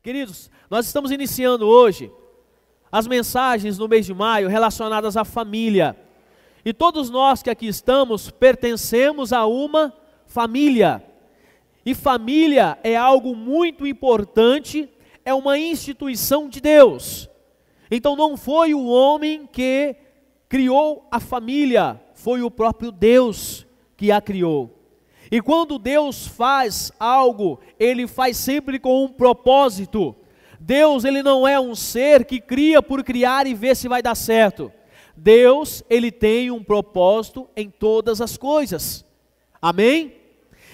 Queridos, nós estamos iniciando hoje as mensagens no mês de maio relacionadas à família. E todos nós que aqui estamos pertencemos a uma família. E família é algo muito importante, é uma instituição de Deus. Então não foi o homem que criou a família, foi o próprio Deus que a criou. E quando Deus faz algo, Ele faz sempre com um propósito. Deus, Ele não é um ser que cria por criar e vê se vai dar certo. Deus, Ele tem um propósito em todas as coisas. Amém?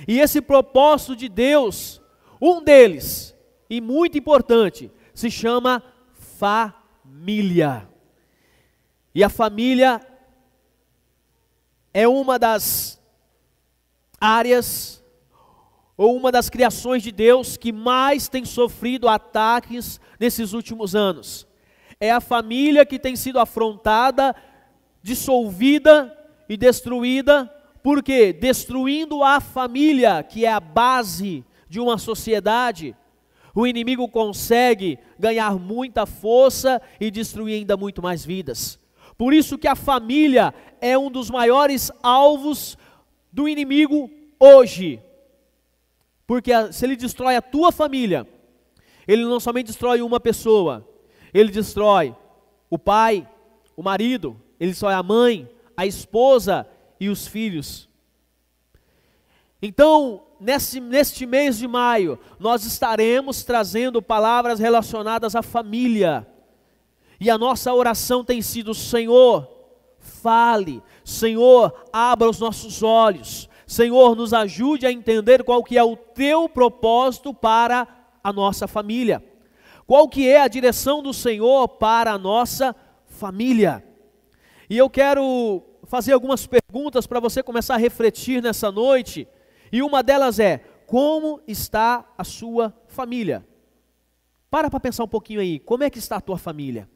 E esse propósito de Deus, um deles, e muito importante, se chama família. E a família é uma das áreas ou uma das criações de Deus que mais tem sofrido ataques nesses últimos anos. É a família que tem sido afrontada, dissolvida e destruída. Por quê? Destruindo a família, que é a base de uma sociedade, o inimigo consegue ganhar muita força e destruir ainda muito mais vidas. Por isso que a família é um dos maiores alvos do inimigo hoje. Porque se ele destrói a tua família, ele não somente destrói uma pessoa, ele destrói o pai, o marido, ele destrói a mãe, a esposa e os filhos. Então, neste mês de maio, nós estaremos trazendo palavras relacionadas à família. E a nossa oração tem sido: Senhor, fale, Senhor, abra os nossos olhos, Senhor, nos ajude a entender qual que é o teu propósito para a nossa família. Qual que é a direção do Senhor para a nossa família. E eu quero fazer algumas perguntas para você começar a refletir nessa noite. E uma delas é: como está a sua família? Para pensar um pouquinho aí, como é que está a tua família?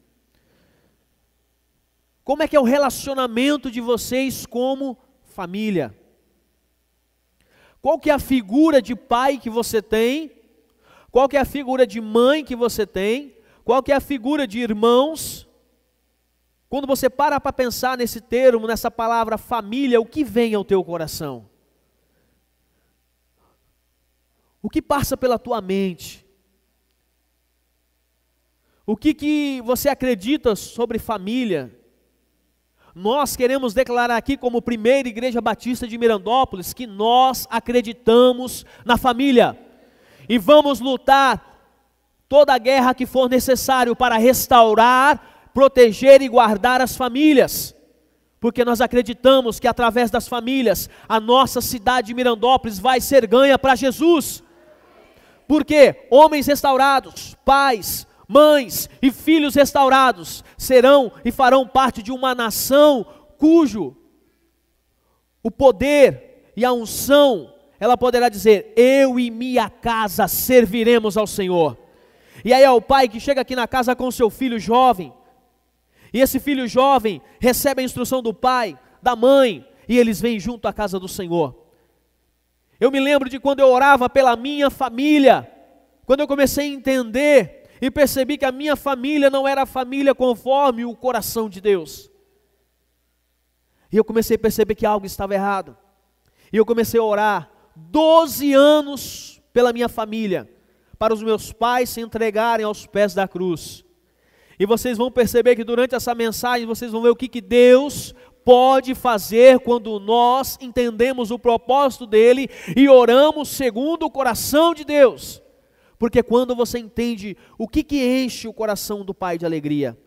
Como é que é o relacionamento de vocês como família? Qual que é a figura de pai que você tem? Qual que é a figura de mãe que você tem? Qual que é a figura de irmãos? Quando você para pensar nesse termo, nessa palavra família, o que vem ao teu coração? O que passa pela tua mente? O que você acredita sobre família? Nós queremos declarar aqui como primeira igreja batista de Mirandópolis que nós acreditamos na família. E vamos lutar toda a guerra que for necessário para restaurar, proteger e guardar as famílias. Porque nós acreditamos que através das famílias, a nossa cidade de Mirandópolis vai ser ganha para Jesus. Porque homens restaurados, pais, mães e filhos restaurados serão e farão parte de uma nação cujo o poder e a unção, ela poderá dizer: eu e minha casa serviremos ao Senhor. E aí é o pai que chega aqui na casa com seu filho jovem, e esse filho jovem recebe a instrução do pai, da mãe, e eles vêm junto à casa do Senhor. Eu me lembro de quando eu orava pela minha família, quando eu comecei a entender e percebi que a minha família não era a família conforme o coração de Deus. E eu comecei a perceber que algo estava errado. E eu comecei a orar 12 anos pela minha família, para os meus pais se entregarem aos pés da cruz. E vocês vão perceber que durante essa mensagem, vocês vão ver o que Deus pode fazer quando nós entendemos o propósito dEle e oramos segundo o coração de Deus. Porque quando você entende o que enche o coração do Pai de alegria,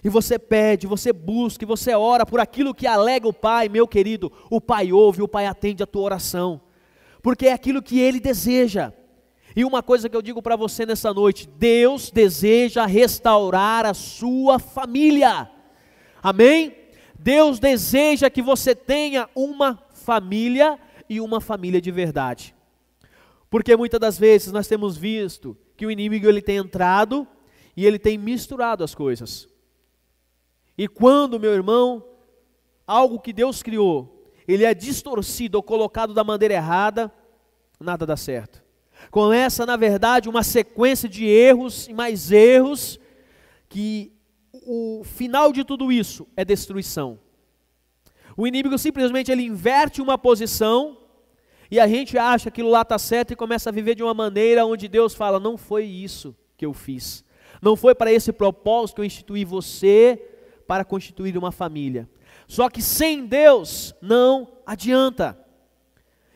e você pede, você busca, e você ora por aquilo que alegra o Pai, meu querido, o Pai ouve, o Pai atende a tua oração, porque é aquilo que Ele deseja. E uma coisa que eu digo para você nessa noite: Deus deseja restaurar a sua família, amém? Deus deseja que você tenha uma família, e uma família de verdade. Porque muitas das vezes nós temos visto que o inimigo ele tem entrado e ele tem misturado as coisas. E quando, meu irmão, algo que Deus criou, ele é distorcido ou colocado da maneira errada, nada dá certo. Começa, na verdade, uma sequência de erros e mais erros, que o final de tudo isso é destruição. O inimigo simplesmente ele inverte uma posição, e a gente acha que aquilo lá está certo e começa a viver de uma maneira onde Deus fala, não foi isso que eu fiz. Não foi para esse propósito que eu instituí você para constituir uma família. Só que sem Deus não adianta.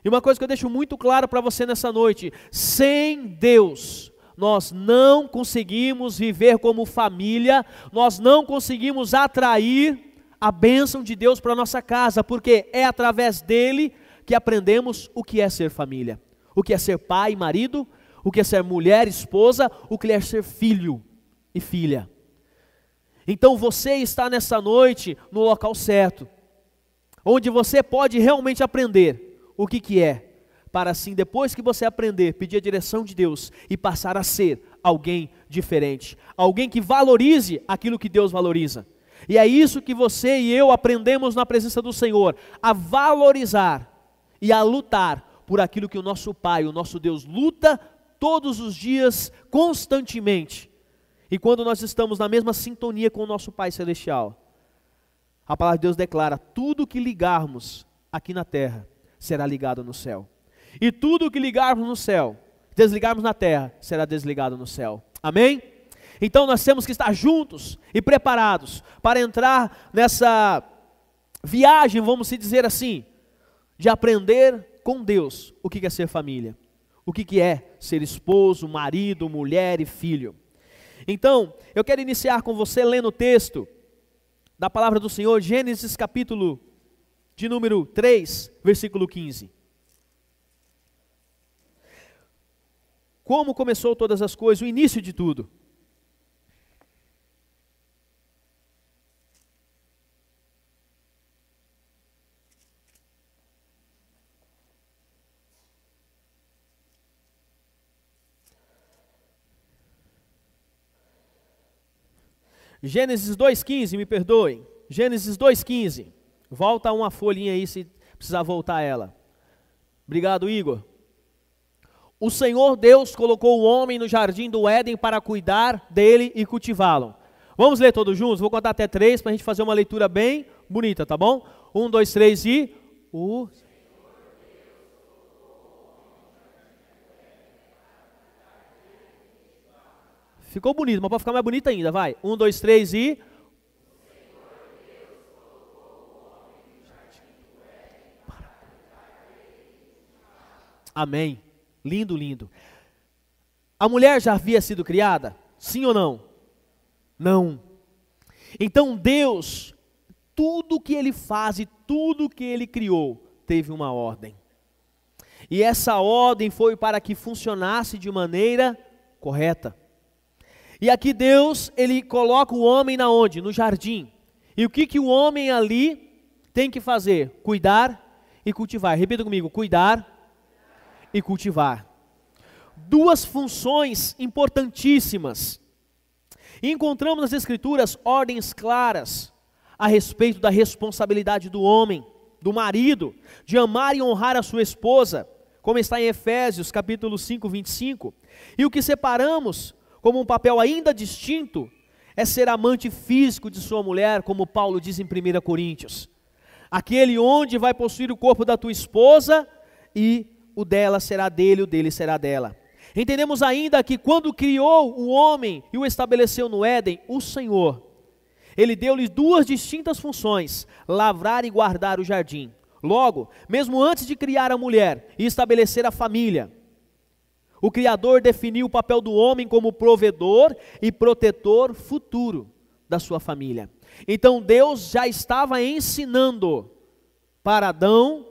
E uma coisa que eu deixo muito claro para você nessa noite, sem Deus nós não conseguimos viver como família, nós não conseguimos atrair a bênção de Deus para a nossa casa, porque é através dele que aprendemos o que é ser família, o que é ser pai e marido, o que é ser mulher e esposa, o que é ser filho e filha. Então você está nessa noite no local certo, onde você pode realmente aprender o que é, para assim, depois que você aprender, pedir a direção de Deus e passar a ser alguém diferente, alguém que valorize aquilo que Deus valoriza. E é isso que você e eu aprendemos na presença do Senhor, a valorizar e a lutar por aquilo que o nosso Pai, o nosso Deus luta todos os dias, constantemente. E quando nós estamos na mesma sintonia com o nosso Pai Celestial, a palavra de Deus declara, tudo que ligarmos aqui na terra, será ligado no céu. E tudo que ligarmos no céu, desligarmos na terra, será desligado no céu. Amém? Então nós temos que estar juntos e preparados para entrar nessa viagem, vamos dizer assim, de aprender com Deus o que é ser família, o que é ser esposo, marido, mulher e filho. Então, eu quero iniciar com você lendo o texto da palavra do Senhor, Gênesis capítulo de número 3, versículo 15. Como começou todas as coisas, o início de tudo. Gênesis 2,15, me perdoem. Gênesis 2,15. Volta uma folhinha aí se precisar voltar ela. Obrigado, Igor. O Senhor Deus colocou o homem no jardim do Éden para cuidar dele e cultivá-lo. Vamos ler todos juntos? Vou contar até 3 para a gente fazer uma leitura bem bonita, tá bom? 1, 2, 3 e... Ficou bonito, mas pode ficar mais bonito ainda, vai. 1, 2, 3 e... Amém. Lindo, lindo. A mulher já havia sido criada? Sim ou não? Não. Então Deus, tudo que Ele faz e tudo que Ele criou, teve uma ordem. E essa ordem foi para que funcionasse de maneira correta. E aqui Deus, Ele coloca o homem na onde? No jardim. E o que o homem ali tem que fazer? Cuidar e cultivar. Repita comigo, cuidar e cultivar. Duas funções importantíssimas. E encontramos nas Escrituras ordens claras a respeito da responsabilidade do homem, do marido, de amar e honrar a sua esposa, como está em Efésios capítulo 5, 25. E o que separamos como um papel ainda distinto é ser amante físico de sua mulher, como Paulo diz em 1 Coríntios. Aquele onde vai possuir o corpo da tua esposa e o dela será dele, o dele será dela. Entendemos ainda que quando criou o homem e o estabeleceu no Éden, o Senhor, Ele deu-lhe duas distintas funções, lavrar e guardar o jardim. Logo, mesmo antes de criar a mulher e estabelecer a família, o Criador definiu o papel do homem como provedor e protetor futuro da sua família. Então Deus já estava ensinando para Adão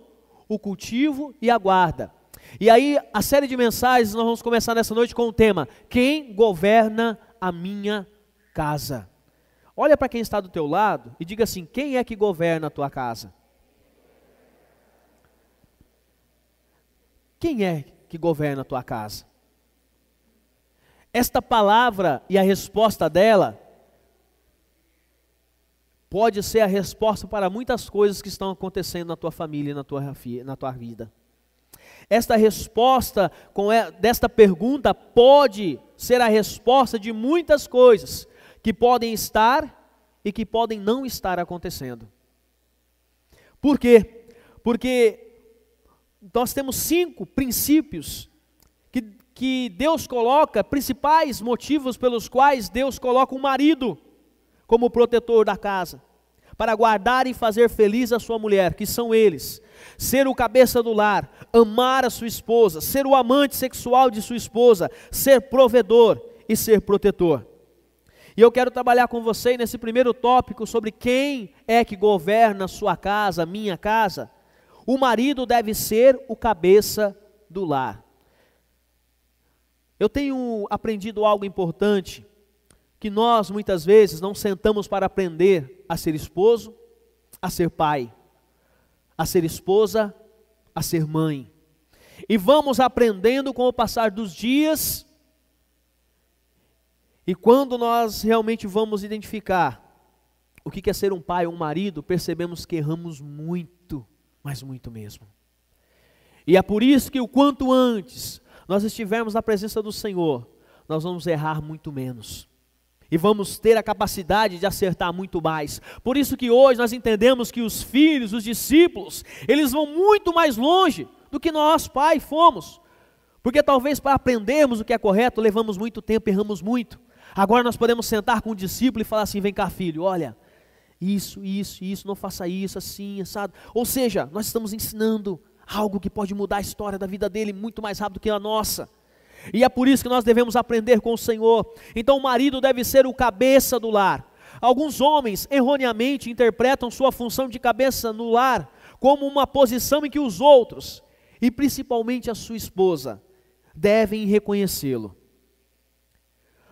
o cultivo e a guarda. E aí a série de mensagens nós vamos começar nessa noite com o tema: quem governa a minha casa? Olha para quem está do teu lado e diga assim: quem é que governa a tua casa? Quem é que governa a tua casa? Esta palavra e a resposta dela pode ser a resposta para muitas coisas que estão acontecendo na tua família e na tua vida. Esta resposta, desta pergunta, pode ser a resposta de muitas coisas que podem estar e que podem não estar acontecendo. Por quê? Porque nós temos 5 princípios que Deus coloca, principais motivos pelos quais Deus coloca o marido como protetor da casa, para guardar e fazer feliz a sua mulher, que são eles: ser o cabeça do lar, amar a sua esposa, ser o amante sexual de sua esposa, ser provedor e ser protetor. E eu quero trabalhar com você nesse primeiro tópico sobre quem é que governa a sua casa, a minha casa. O marido deve ser o cabeça do lar. Eu tenho aprendido algo importante, que nós muitas vezes não sentamos para aprender a ser esposo, a ser pai, a ser esposa, a ser mãe. E vamos aprendendo com o passar dos dias, e quando nós realmente vamos identificar o que é ser um pai ou um marido, percebemos que erramos muito, mas muito mesmo. E é por isso que o quanto antes nós estivermos na presença do Senhor, nós vamos errar muito menos. E vamos ter a capacidade de acertar muito mais. Por isso que hoje nós entendemos que os filhos, os discípulos, eles vão muito mais longe do que nós, pai, fomos. Porque talvez para aprendermos o que é correto, levamos muito tempo, erramos muito. Agora nós podemos sentar com o discípulo e falar assim: vem cá, filho, olha, isso, não faça isso, assim, assado. Ou seja, nós estamos ensinando algo que pode mudar a história da vida dele muito mais rápido que a nossa. E é por isso que nós devemos aprender com o Senhor. Então o marido deve ser o cabeça do lar. Alguns homens erroneamente interpretam sua função de cabeça no lar como uma posição em que os outros, e principalmente a sua esposa, devem reconhecê-lo.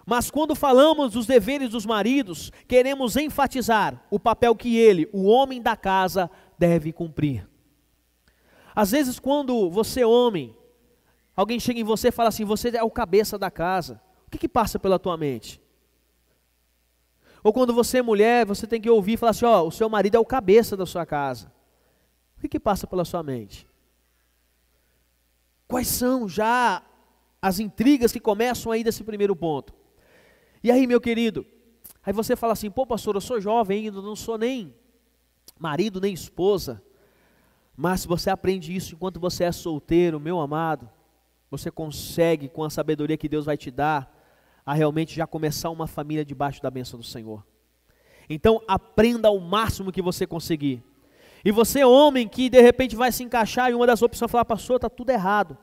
Mas quando falamos dos deveres dos maridos, queremos enfatizar o papel que ele, o homem da casa, deve cumprir. Às vezes quando você homem, alguém chega em você e fala assim: você é o cabeça da casa, o que passa pela tua mente? Ou quando você é mulher, você tem que ouvir e falar assim: ó, o seu marido é o cabeça da sua casa, o que passa pela sua mente? Quais são já as intrigas que começam aí desse primeiro ponto? E aí, meu querido, aí você fala assim: pô, pastor, eu sou jovem ainda, não sou nem marido, nem esposa. Mas se você aprende isso enquanto você é solteiro, meu amado, você consegue, com a sabedoria que Deus vai te dar, a realmente já começar uma família debaixo da bênção do Senhor. Então aprenda ao máximo que você conseguir. E você, homem, que de repente vai se encaixar em uma das opções, falar: pastor, está tudo errado.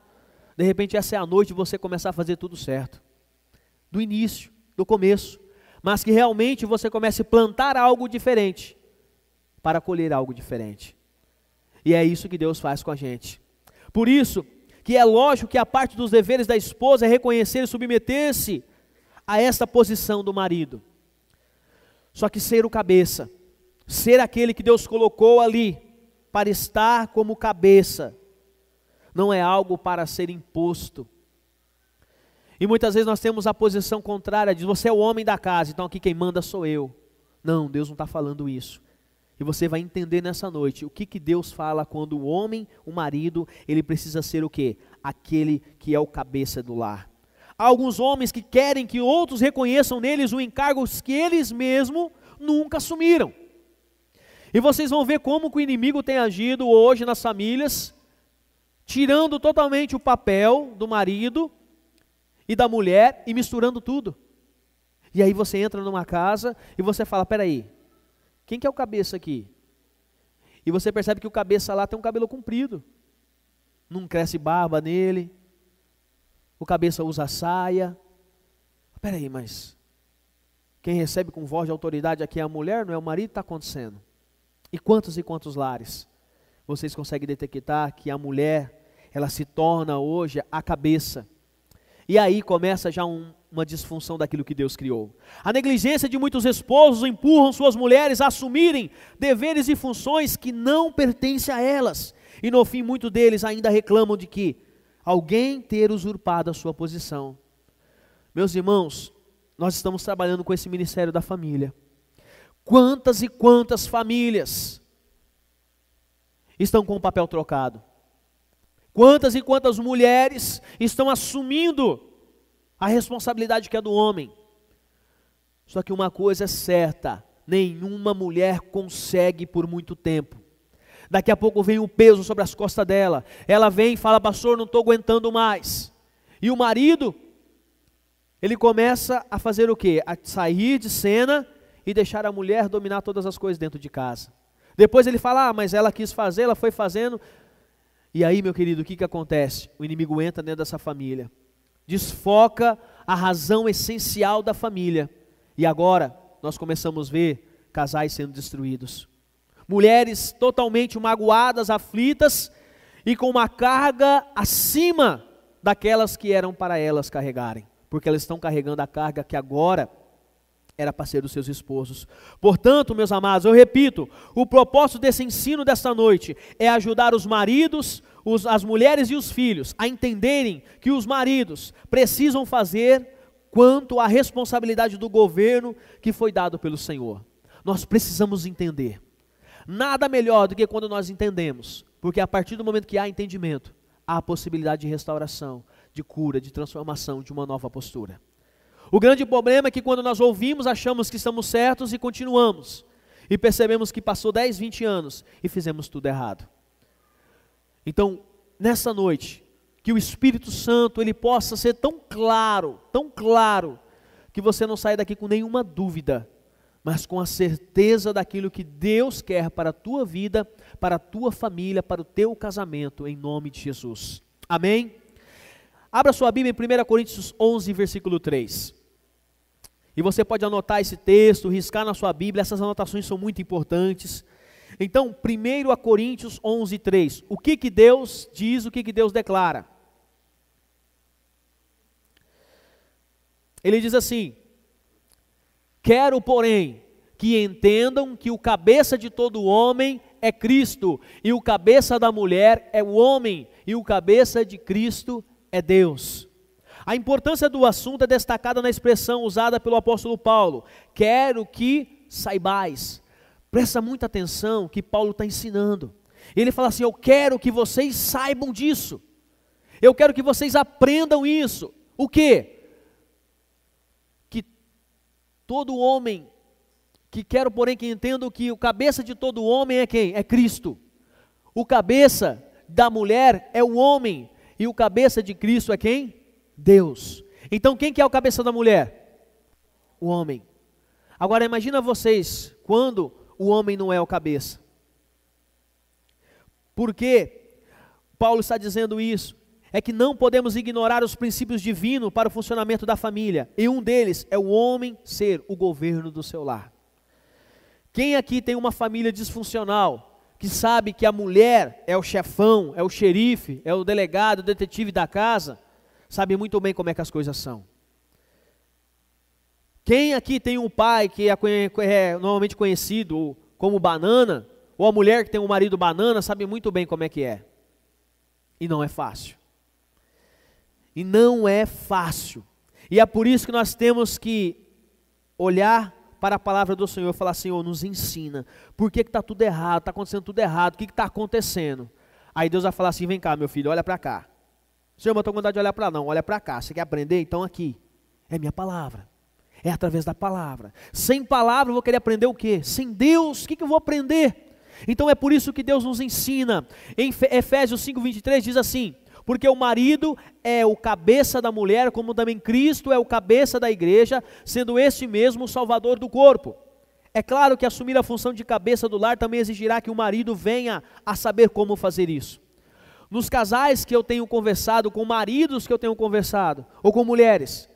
De repente essa é a noite de você começar a fazer tudo certo. Do início, do começo. Mas que realmente você comece a plantar algo diferente, para colher algo diferente. E é isso que Deus faz com a gente. Por isso que é lógico que a parte dos deveres da esposa é reconhecer e submeter-se a esta posição do marido. Só que ser o cabeça, ser aquele que Deus colocou ali para estar como cabeça, não é algo para ser imposto. E muitas vezes nós temos a posição contrária, diz: você é o homem da casa, então aqui quem manda sou eu. Não, Deus não está falando isso. E você vai entender nessa noite o que Deus fala quando o homem, o marido, ele precisa ser o quê? Aquele que é o cabeça do lar. Há alguns homens que querem que outros reconheçam neles os encargos que eles mesmos nunca assumiram. E vocês vão ver como que o inimigo tem agido hoje nas famílias, tirando totalmente o papel do marido e da mulher e misturando tudo. E aí você entra numa casa e você fala: peraí, quem que é o cabeça aqui? E você percebe que o cabeça lá tem um cabelo comprido, não cresce barba nele, o cabeça usa saia. Peraí, mas quem recebe com voz de autoridade aqui é a mulher, não é o marido? Está acontecendo. E quantos lares vocês conseguem detectar que a mulher, ela se torna hoje a cabeça? E aí começa já uma disfunção daquilo que Deus criou. A negligência de muitos esposos empurram suas mulheres a assumirem deveres e funções que não pertencem a elas. E no fim muitos deles ainda reclamam de que alguém ter usurpado a sua posição. Meus irmãos, nós estamos trabalhando com esse ministério da família. Quantas e quantas famílias estão com o papel trocado? Quantas e quantas mulheres estão assumindo a responsabilidade que é do homem? Só que uma coisa é certa, nenhuma mulher consegue por muito tempo. Daqui a pouco vem o peso sobre as costas dela, ela vem e fala: pastor, não estou aguentando mais. E o marido, ele começa a fazer o quê? A sair de cena e deixar a mulher dominar todas as coisas dentro de casa. Depois ele fala: mas ela quis fazer, ela foi fazendo. E aí, meu querido, o que acontece? O inimigo entra dentro dessa família, desfoca a razão essencial da família. E agora, nós começamos a ver casais sendo destruídos. Mulheres totalmente magoadas, aflitas e com uma carga acima daquelas que eram para elas carregarem. Porque elas estão carregando a carga que agora era para ser dos seus esposos. Portanto, meus amados, eu repito, o propósito desse ensino desta noite é ajudar os maridos, as mulheres e os filhos a entenderem que os maridos precisam fazer quanto à responsabilidade do governo que foi dado pelo Senhor. Nós precisamos entender. Nada melhor do que quando nós entendemos, porque a partir do momento que há entendimento, há a possibilidade de restauração, de cura, de transformação, de uma nova postura. O grande problema é que quando nós ouvimos, achamos que estamos certos e continuamos. E percebemos que passou 10, 20 anos e fizemos tudo errado. Então, nessa noite, que o Espírito Santo, ele possa ser tão claro, que você não saia daqui com nenhuma dúvida, mas com a certeza daquilo que Deus quer para a tua vida, para a tua família, para o teu casamento, em nome de Jesus. Amém? Abra sua Bíblia em 1 Coríntios 11, versículo 3. E você pode anotar esse texto, riscar na sua Bíblia, essas anotações são muito importantes. Então, 1 Coríntios 11, 3. O que Deus diz, o que Deus declara? Ele diz assim: quero, porém, que entendam que o cabeça de todo homem é Cristo, e o cabeça da mulher é o homem, e o cabeça de Cristo é Deus. A importância do assunto é destacada na expressão usada pelo apóstolo Paulo: quero que saibais. Presta muita atenção que Paulo está ensinando. Ele fala assim: eu quero que vocês saibam disso. Eu quero que vocês aprendam isso. O quê? Que todo homem, que quero porém que entendam que o cabeça de todo homem é quem? É Cristo. O cabeça da mulher é o homem, e o cabeça de Cristo é quem? Deus. Então quem que é o cabeça da mulher? O homem. Agora imagina vocês, quando o homem não é o cabeça. Por que Paulo está dizendo isso? É que não podemos ignorar os princípios divinos para o funcionamento da família, e um deles é o homem ser o governo do seu lar. Quem aqui tem uma família disfuncional, que sabe que a mulher é o chefão, é o xerife, é o delegado, o detetive da casa, sabe muito bem como é que as coisas são. Quem aqui tem um pai que é normalmente conhecido como banana, ou a mulher que tem um marido banana, sabe muito bem como é que é. E não é fácil. E não é fácil. E é por isso que nós temos que olhar para a palavra do Senhor e falar: Senhor, nos ensina. Por que está tudo errado? Está acontecendo tudo errado. O que está acontecendo? Aí Deus vai falar assim: vem cá, meu filho, olha para cá. Senhor, eu não estou com vontade de olhar para lá, não. Olha para cá. Você quer aprender? Então aqui. É minha palavra. É através da palavra. Sem palavra eu vou querer aprender o quê? Sem Deus, o que eu vou aprender? Então é por isso que Deus nos ensina. Em Efésios 5:23 diz assim: porque o marido é o cabeça da mulher, como também Cristo é o cabeça da igreja, sendo este mesmo o salvador do corpo. É claro que assumir a função de cabeça do lar também exigirá que o marido venha a saber como fazer isso. Nos casais que eu tenho conversado, com maridos que eu tenho conversado, ou com mulheres,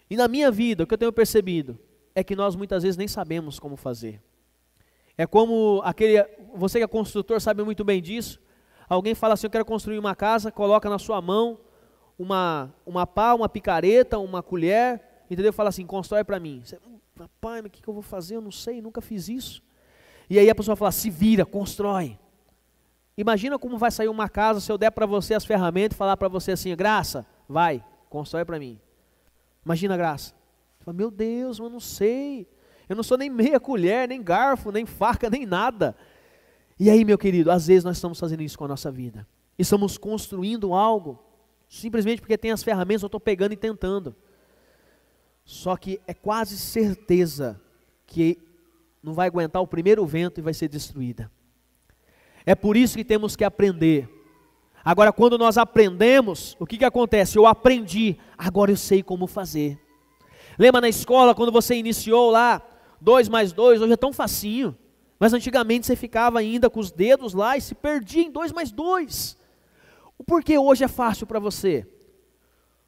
e na minha vida, o que eu tenho percebido é que nós muitas vezes nem sabemos como fazer. É como você que é construtor sabe muito bem disso. Alguém fala assim: eu quero construir uma casa, coloca na sua mão uma pá, uma picareta, uma colher, entendeu? Fala assim: constrói para mim. Você, rapaz, mas o que eu vou fazer? Eu não sei, nunca fiz isso. E aí a pessoa fala: se vira, constrói. Imagina como vai sair uma casa se eu der para você as ferramentas e falar para você assim: Graça, vai, constrói para mim. Imagina a Graça. Você fala: meu Deus, eu não sei. Eu não sou nem meia colher, nem garfo, nem faca, nem nada. E aí, meu querido, às vezes nós estamos fazendo isso com a nossa vida. Estamos construindo algo, simplesmente porque tem as ferramentas, eu estou pegando e tentando. Só que é quase certeza que não vai aguentar o primeiro vento e vai ser destruída. É por isso que temos que aprender. Agora, quando nós aprendemos, o que acontece? Eu aprendi, agora eu sei como fazer. Lembra na escola, quando você iniciou lá, 2 mais 2, hoje é tão facinho. Mas antigamente você ficava ainda com os dedos lá e se perdia em 2 mais 2. Por que hoje é fácil para você?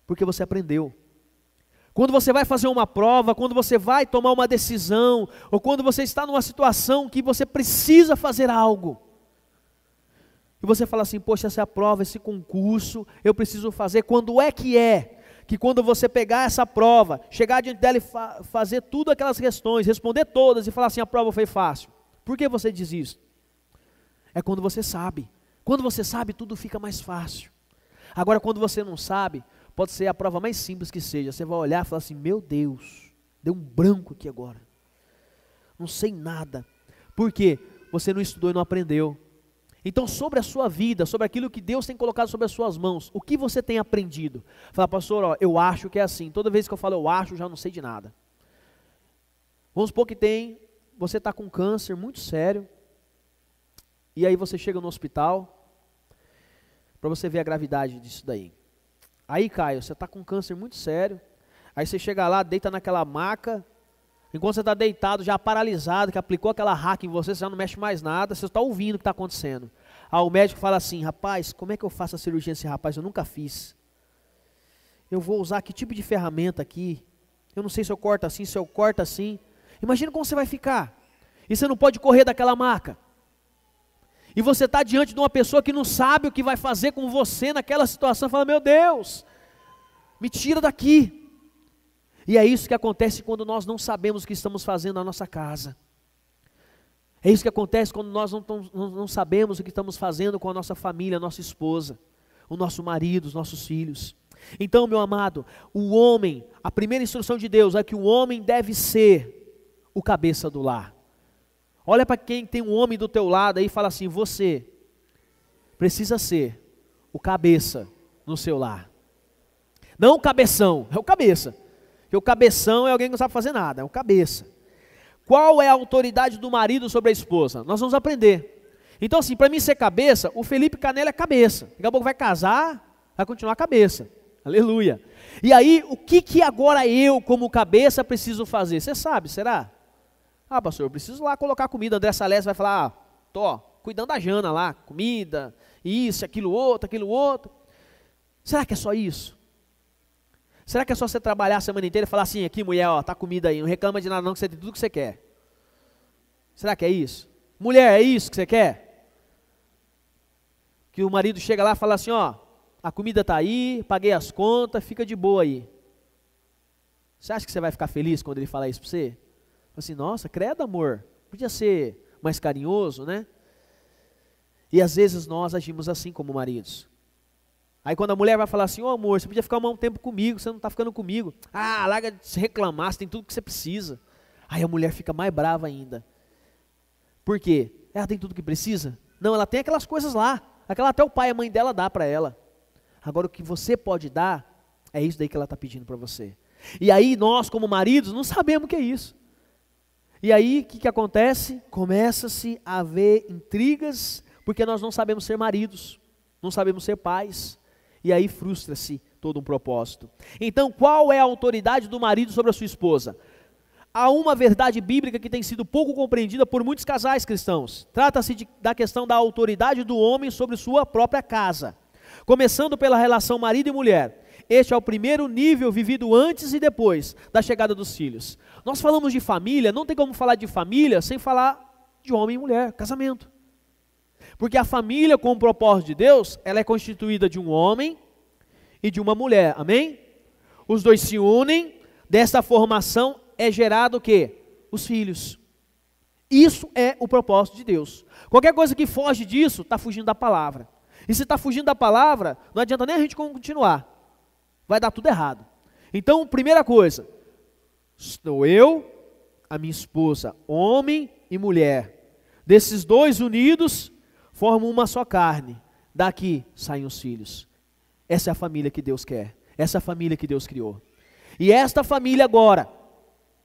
Porque você aprendeu. Quando você vai fazer uma prova, quando você vai tomar uma decisão, ou quando você está numa situação que você precisa fazer algo, e você fala assim, poxa, essa é a prova, esse concurso, eu preciso fazer, quando é que quando você pegar essa prova, chegar diante dela e fazer tudo aquelas questões, responder todas e falar assim, a prova foi fácil. Por que você diz isso? É quando você sabe. Quando você sabe, tudo fica mais fácil. Agora, quando você não sabe, pode ser a prova mais simples que seja, você vai olhar e falar assim, meu Deus, deu um branco aqui agora. Não sei nada. Por quê? Você não estudou e não aprendeu. Então, sobre a sua vida, sobre aquilo que Deus tem colocado sobre as suas mãos, o que você tem aprendido? Fala, pastor, ó, eu acho que é assim. Toda vez que eu falo eu acho, já não sei de nada. Vamos supor que você está com câncer muito sério, e aí você chega no hospital, para você ver a gravidade disso daí. Aí, Caio, você está com câncer muito sério, aí você chega lá, deita naquela maca, enquanto você está deitado, já paralisado, que aplicou aquela hack em você, você já não mexe mais nada, você está ouvindo o que está acontecendo. Aí o médico fala assim, rapaz, como é que eu faço a cirurgia nesse rapaz? Eu nunca fiz. Eu vou usar que tipo de ferramenta aqui? Eu não sei se eu corto assim, se eu corto assim. Imagina como você vai ficar. E você não pode correr daquela maca. E você está diante de uma pessoa que não sabe o que vai fazer com você naquela situação. Fala, meu Deus, me tira daqui. E é isso que acontece quando nós não sabemos o que estamos fazendo na nossa casa. É isso que acontece quando nós não sabemos o que estamos fazendo com a nossa família, a nossa esposa, o nosso marido, os nossos filhos. Então, meu amado, o homem, a primeira instrução de Deus é que o homem deve ser o cabeça do lar. Olha para quem tem um homem do teu lado aí e fala assim, você precisa ser o cabeça no seu lar. Não o cabeção, é o cabeça. Porque o cabeção é alguém que não sabe fazer nada, é o cabeça. Qual é a autoridade do marido sobre a esposa? Nós vamos aprender. Então assim, para mim ser cabeça, o Felipe Canela é cabeça. Daqui a pouco vai casar, vai continuar cabeça. Aleluia. E aí, o que agora eu, como cabeça, preciso fazer? Você sabe, será? Ah, pastor, eu preciso lá colocar comida. André Salés vai falar, tô cuidando da Jana lá, comida, isso, aquilo outro. Será que é só isso? Será que é só você trabalhar a semana inteira e falar assim, aqui mulher, ó, tá comida aí, não reclama de nada não, que você tem tudo que você quer. Será que é isso? Mulher, é isso que você quer? Que o marido chega lá e fala assim, ó, a comida tá aí, paguei as contas, fica de boa aí. Você acha que você vai ficar feliz quando ele falar isso para você? Fala assim, nossa, credo amor, podia ser mais carinhoso, né? E às vezes nós agimos assim como maridos. Aí quando a mulher vai falar assim, ô amor, você podia ficar um tempo comigo, você não está ficando comigo. Ah, larga de se reclamar, você tem tudo que você precisa. Aí a mulher fica mais brava ainda. Por quê? Ela tem tudo que precisa? Não, ela tem aquelas coisas lá, aquela até o pai e a mãe dela dá para ela. Agora o que você pode dar, é isso daí que ela está pedindo para você. E aí nós como maridos não sabemos o que é isso. E aí o que acontece? Começa-se a haver intrigas, porque nós não sabemos ser maridos, não sabemos ser pais. E aí frustra-se todo um propósito. Então, qual é a autoridade do marido sobre a sua esposa? Há uma verdade bíblica que tem sido pouco compreendida por muitos casais cristãos. Trata-se da questão da autoridade do homem sobre sua própria casa. Começando pela relação marido e mulher. Este é o primeiro nível vivido antes e depois da chegada dos filhos. Nós falamos de família, não tem como falar de família sem falar de homem e mulher, casamento. Porque a família, com o propósito de Deus, ela é constituída de um homem e de uma mulher, amém? Os dois se unem, dessa formação é gerado o quê? Os filhos. Isso é o propósito de Deus. Qualquer coisa que foge disso, está fugindo da palavra. E se está fugindo da palavra, não adianta nem a gente continuar. Vai dar tudo errado. Então, primeira coisa, estou eu, a minha esposa, homem e mulher. Desses dois unidos, formam uma só carne. daqui saem os filhos. Essa é a família que Deus quer, essa é a família que Deus criou. E esta família agora,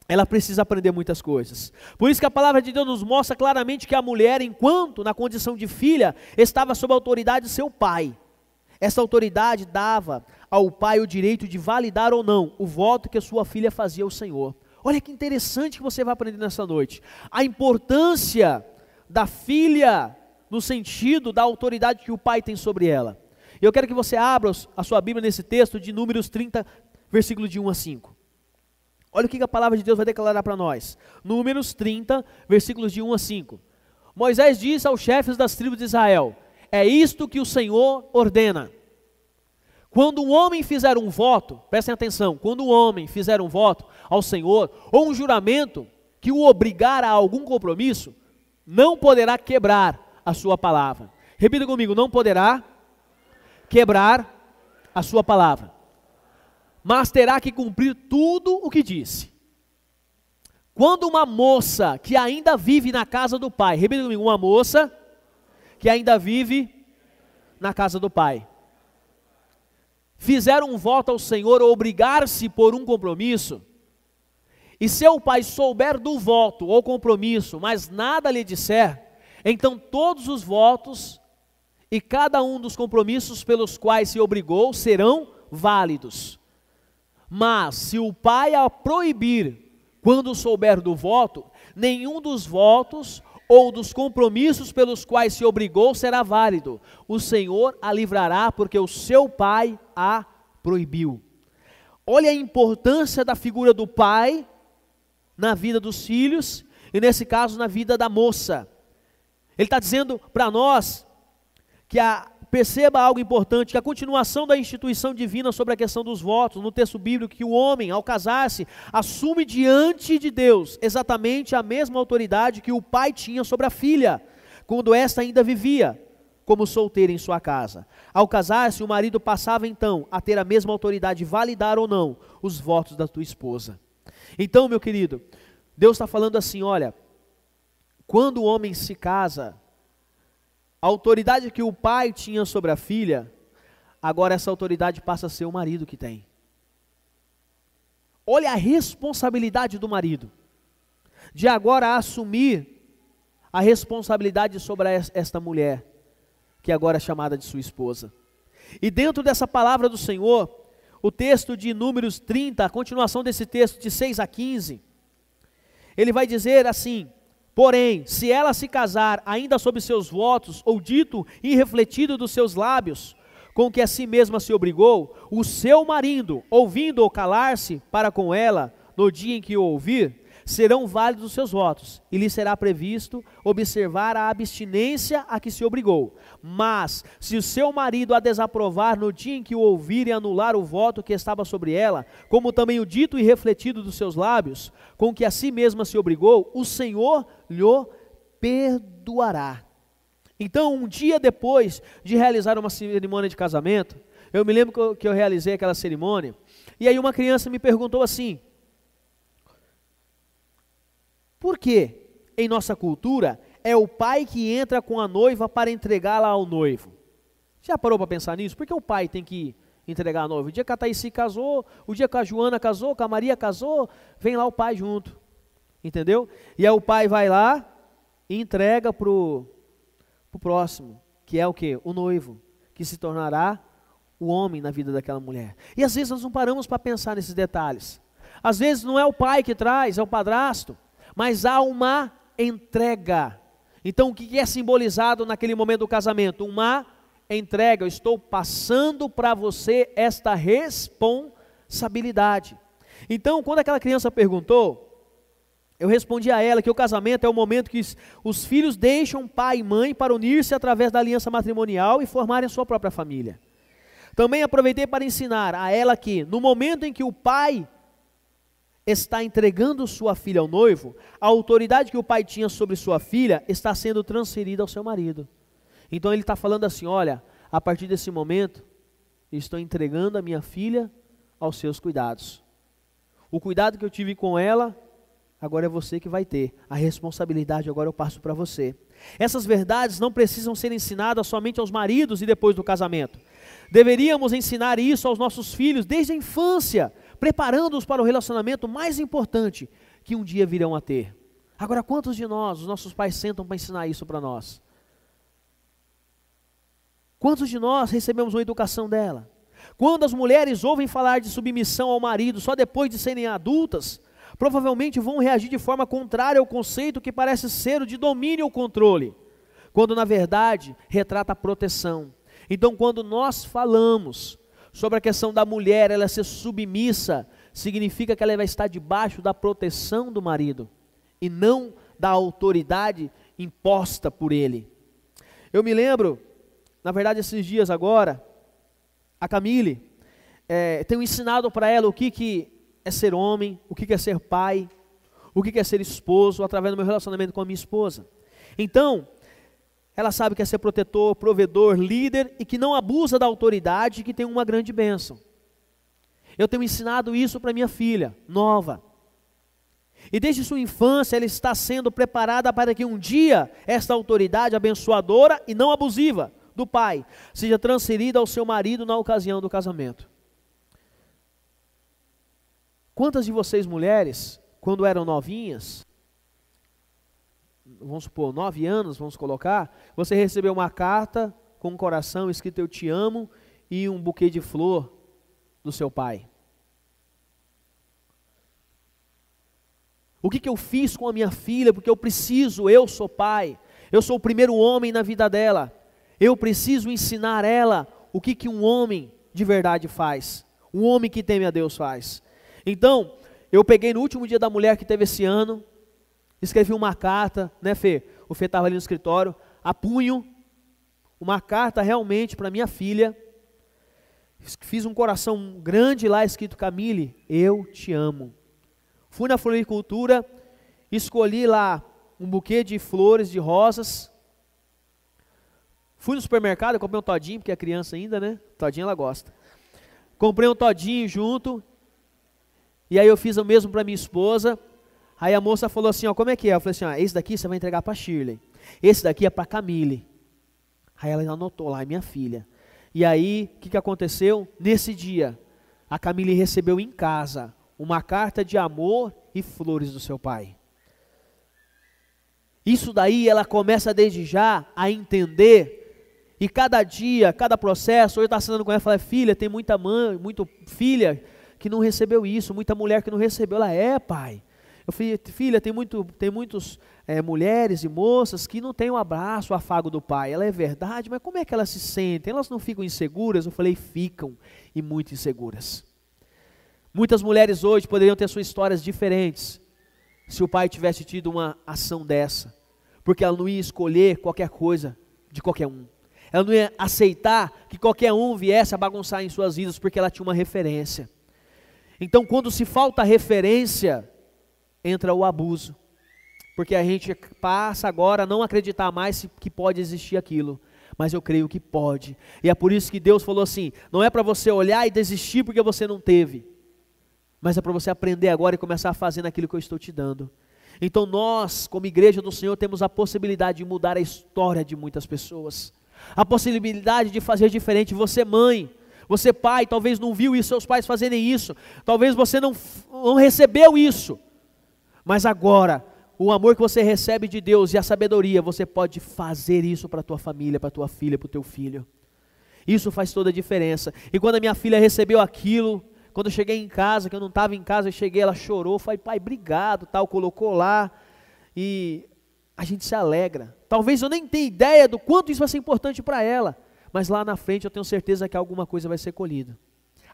ela precisa aprender muitas coisas. Por isso que a palavra de Deus nos mostra claramente que a mulher, enquanto na condição de filha, estava sob a autoridade de seu pai. Essa autoridade dava ao pai o direito de validar ou não o voto que a sua filha fazia ao Senhor. Olha que interessante que você vai aprender nessa noite. A importância da filha no sentido da autoridade que o pai tem sobre ela. Eu quero que você abra a sua Bíblia nesse texto de Números 30, versículo de 1 a 5. Olha o que a palavra de Deus vai declarar para nós. Números 30, versículos de 1 a 5. Moisés disse aos chefes das tribos de Israel: é isto que o Senhor ordena. Quando um homem fizer um voto, prestem atenção, quando um homem fizer um voto ao Senhor, ou um juramento que o obrigar a algum compromisso, não poderá quebrar a sua palavra. Repita comigo: não poderá quebrar a sua palavra, mas terá que cumprir tudo o que disse. Quando uma moça que ainda vive na casa do pai, repita comigo, uma moça que ainda vive na casa do pai, fizer um voto ao Senhor ou obrigar-se por um compromisso, e seu pai souber do voto ou compromisso, mas nada lhe disser, então todos os votos e cada um dos compromissos pelos quais se obrigou serão válidos. Mas se o pai a proibir quando souber do voto, nenhum dos votos ou dos compromissos pelos quais se obrigou será válido. O Senhor a livrará porque o seu pai a proibiu. Olha a importância da figura do pai na vida dos filhos e nesse caso na vida da moça. Ele está dizendo para nós que perceba algo importante, que a continuação da instituição divina sobre a questão dos votos, no texto bíblico, que o homem, ao casar-se, assume diante de Deus exatamente a mesma autoridade que o pai tinha sobre a filha, quando esta ainda vivia como solteira em sua casa. Ao casar-se, o marido passava então a ter a mesma autoridade de validar ou não os votos da tua esposa. Então, meu querido, Deus está falando assim, olha, quando o homem se casa, a autoridade que o pai tinha sobre a filha, agora essa autoridade passa a ser o marido que tem. Olha a responsabilidade do marido, de agora assumir a responsabilidade sobre esta mulher, que agora é chamada de sua esposa. E dentro dessa palavra do Senhor, o texto de Números 30, a continuação desse texto de 6 a 15, ele vai dizer assim: porém, se ela se casar ainda sob seus votos, ou dito e refletido dos seus lábios, com que a si mesma se obrigou, o seu marido, ouvindo-o calar-se para com ela, no dia em que o ouvir, serão válidos os seus votos, e lhe será previsto observar a abstinência a que se obrigou. Mas, se o seu marido a desaprovar no dia em que o ouvir e anular o voto que estava sobre ela, como também o dito e refletido dos seus lábios, com que a si mesma se obrigou, o Senhor lhe perdoará. Então, um dia depois de realizar uma cerimônia de casamento, eu me lembro que eu realizei aquela cerimônia, e aí uma criança me perguntou assim: por que em nossa cultura é o pai que entra com a noiva para entregá-la ao noivo? Já parou para pensar nisso? Por que o pai tem que entregar a noiva? O dia que a Thaís casou, o dia que a Joana casou, que a Maria casou, vem lá o pai junto, entendeu? E aí o pai vai lá e entrega para o próximo, que é o quê? O noivo, que se tornará o homem na vida daquela mulher. E às vezes nós não paramos para pensar nesses detalhes. Às vezes não é o pai que traz, é o padrasto, mas há uma entrega. Então o que é simbolizado naquele momento do casamento? Uma entrega. Eu estou passando para você esta responsabilidade. Então, quando aquela criança perguntou, eu respondi a ela que o casamento é o momento que os filhos deixam pai e mãe para unir-se através da aliança matrimonial e formarem a sua própria família. Também aproveitei para ensinar a ela que no momento em que o pai está entregando sua filha ao noivo, a autoridade que o pai tinha sobre sua filha está sendo transferida ao seu marido. Então ele está falando assim: olha, a partir desse momento, eu estou entregando a minha filha aos seus cuidados. O cuidado que eu tive com ela, agora é você que vai ter. A responsabilidade agora eu passo para você. Essas verdades não precisam ser ensinadas somente aos maridos e depois do casamento. Deveríamos ensinar isso aos nossos filhos desde a infância, preparando-os para o relacionamento mais importante que um dia virão a ter. Agora, quantos de nós, os nossos pais sentam para ensinar isso para nós? Quantos de nós recebemos uma educação dela? Quando as mulheres ouvem falar de submissão ao marido só depois de serem adultas, provavelmente vão reagir de forma contrária ao conceito que parece ser o de domínio ou controle, quando na verdade retrata a proteção. Então, quando nós falamos sobre a questão da mulher, ela ser submissa, significa que ela vai estar debaixo da proteção do marido, e não da autoridade imposta por ele. Eu me lembro, na verdade esses dias agora, a Camille, tenho ensinado para ela o que é ser homem, o que é ser pai, o que é ser esposo, através do meu relacionamento com a minha esposa. Então, ela sabe que é ser protetor, provedor, líder, e que não abusa da autoridade, e que tem uma grande bênção. Eu tenho ensinado isso para minha filha, nova. E desde sua infância ela está sendo preparada para que um dia esta autoridade abençoadora e não abusiva do pai seja transferida ao seu marido na ocasião do casamento. Quantas de vocês mulheres, quando eram novinhas, vamos supor, 9 anos, vamos colocar, você recebeu uma carta com um coração escrito eu te amo e um buquê de flor do seu pai? O que eu fiz com a minha filha? Porque eu sou pai, eu sou o primeiro homem na vida dela, eu preciso ensinar ela o que um homem de verdade faz, um homem que teme a Deus faz. Então, eu peguei no último dia da mulher que teve esse ano, escrevi uma carta, né, Fê? O Fê estava ali no escritório, a punho, uma carta realmente para minha filha, fiz um coração grande lá, escrito Camille, eu te amo. Fui na floricultura, escolhi lá um buquê de flores, de rosas. Fui no supermercado, comprei um todinho, porque é criança ainda, né? Todinho ela gosta. Comprei um todinho junto. E aí eu fiz o mesmo para minha esposa. Aí a moça falou assim, ó, como é que é? Eu falei assim, esse daqui você vai entregar para Shirley. Esse daqui é para Camille. Aí ela anotou lá, é minha filha. E aí, o que aconteceu? Nesse dia, a Camille recebeu em casa uma carta de amor e flores do seu pai. Isso daí ela começa desde já a entender, e cada dia, cada processo, hoje está assinando com ela, fala, filha, tem muita mãe, muita filha que não recebeu isso, muita mulher que não recebeu. Ela, pai. Eu falei, filha, tem muitas mulheres e moças que não têm o abraço, o afago do pai. Ela é verdade, mas como é que elas se sentem? Elas não ficam inseguras? Eu falei, ficam, e muito inseguras. Muitas mulheres hoje poderiam ter suas histórias diferentes, se o pai tivesse tido uma ação dessa, porque ela não ia escolher qualquer coisa de qualquer um. Ela não ia aceitar que qualquer um viesse a bagunçar em suas vidas, porque ela tinha uma referência. Então, quando se falta referência, entra o abuso, porque a gente passa agora a não acreditar mais que pode existir aquilo, mas eu creio que pode, e é por isso que Deus falou assim, não é para você olhar e desistir porque você não teve, mas é para você aprender agora e começar a fazer naquilo que eu estou te dando. Então nós, como igreja do Senhor, temos a possibilidade de mudar a história de muitas pessoas, a possibilidade de fazer diferente. Você mãe, você pai, talvez não viu isso, seus pais fazerem isso, talvez você não recebeu isso, mas agora, o amor que você recebe de Deus e a sabedoria, você pode fazer isso para a tua família, para a tua filha, para o teu filho. Isso faz toda a diferença. E quando a minha filha recebeu aquilo, quando eu cheguei em casa, que eu não estava em casa, eu cheguei, ela chorou, falei, pai, obrigado, tal, colocou lá, e a gente se alegra. Talvez eu nem tenha ideia do quanto isso vai ser importante para ela, mas lá na frente eu tenho certeza que alguma coisa vai ser colhida.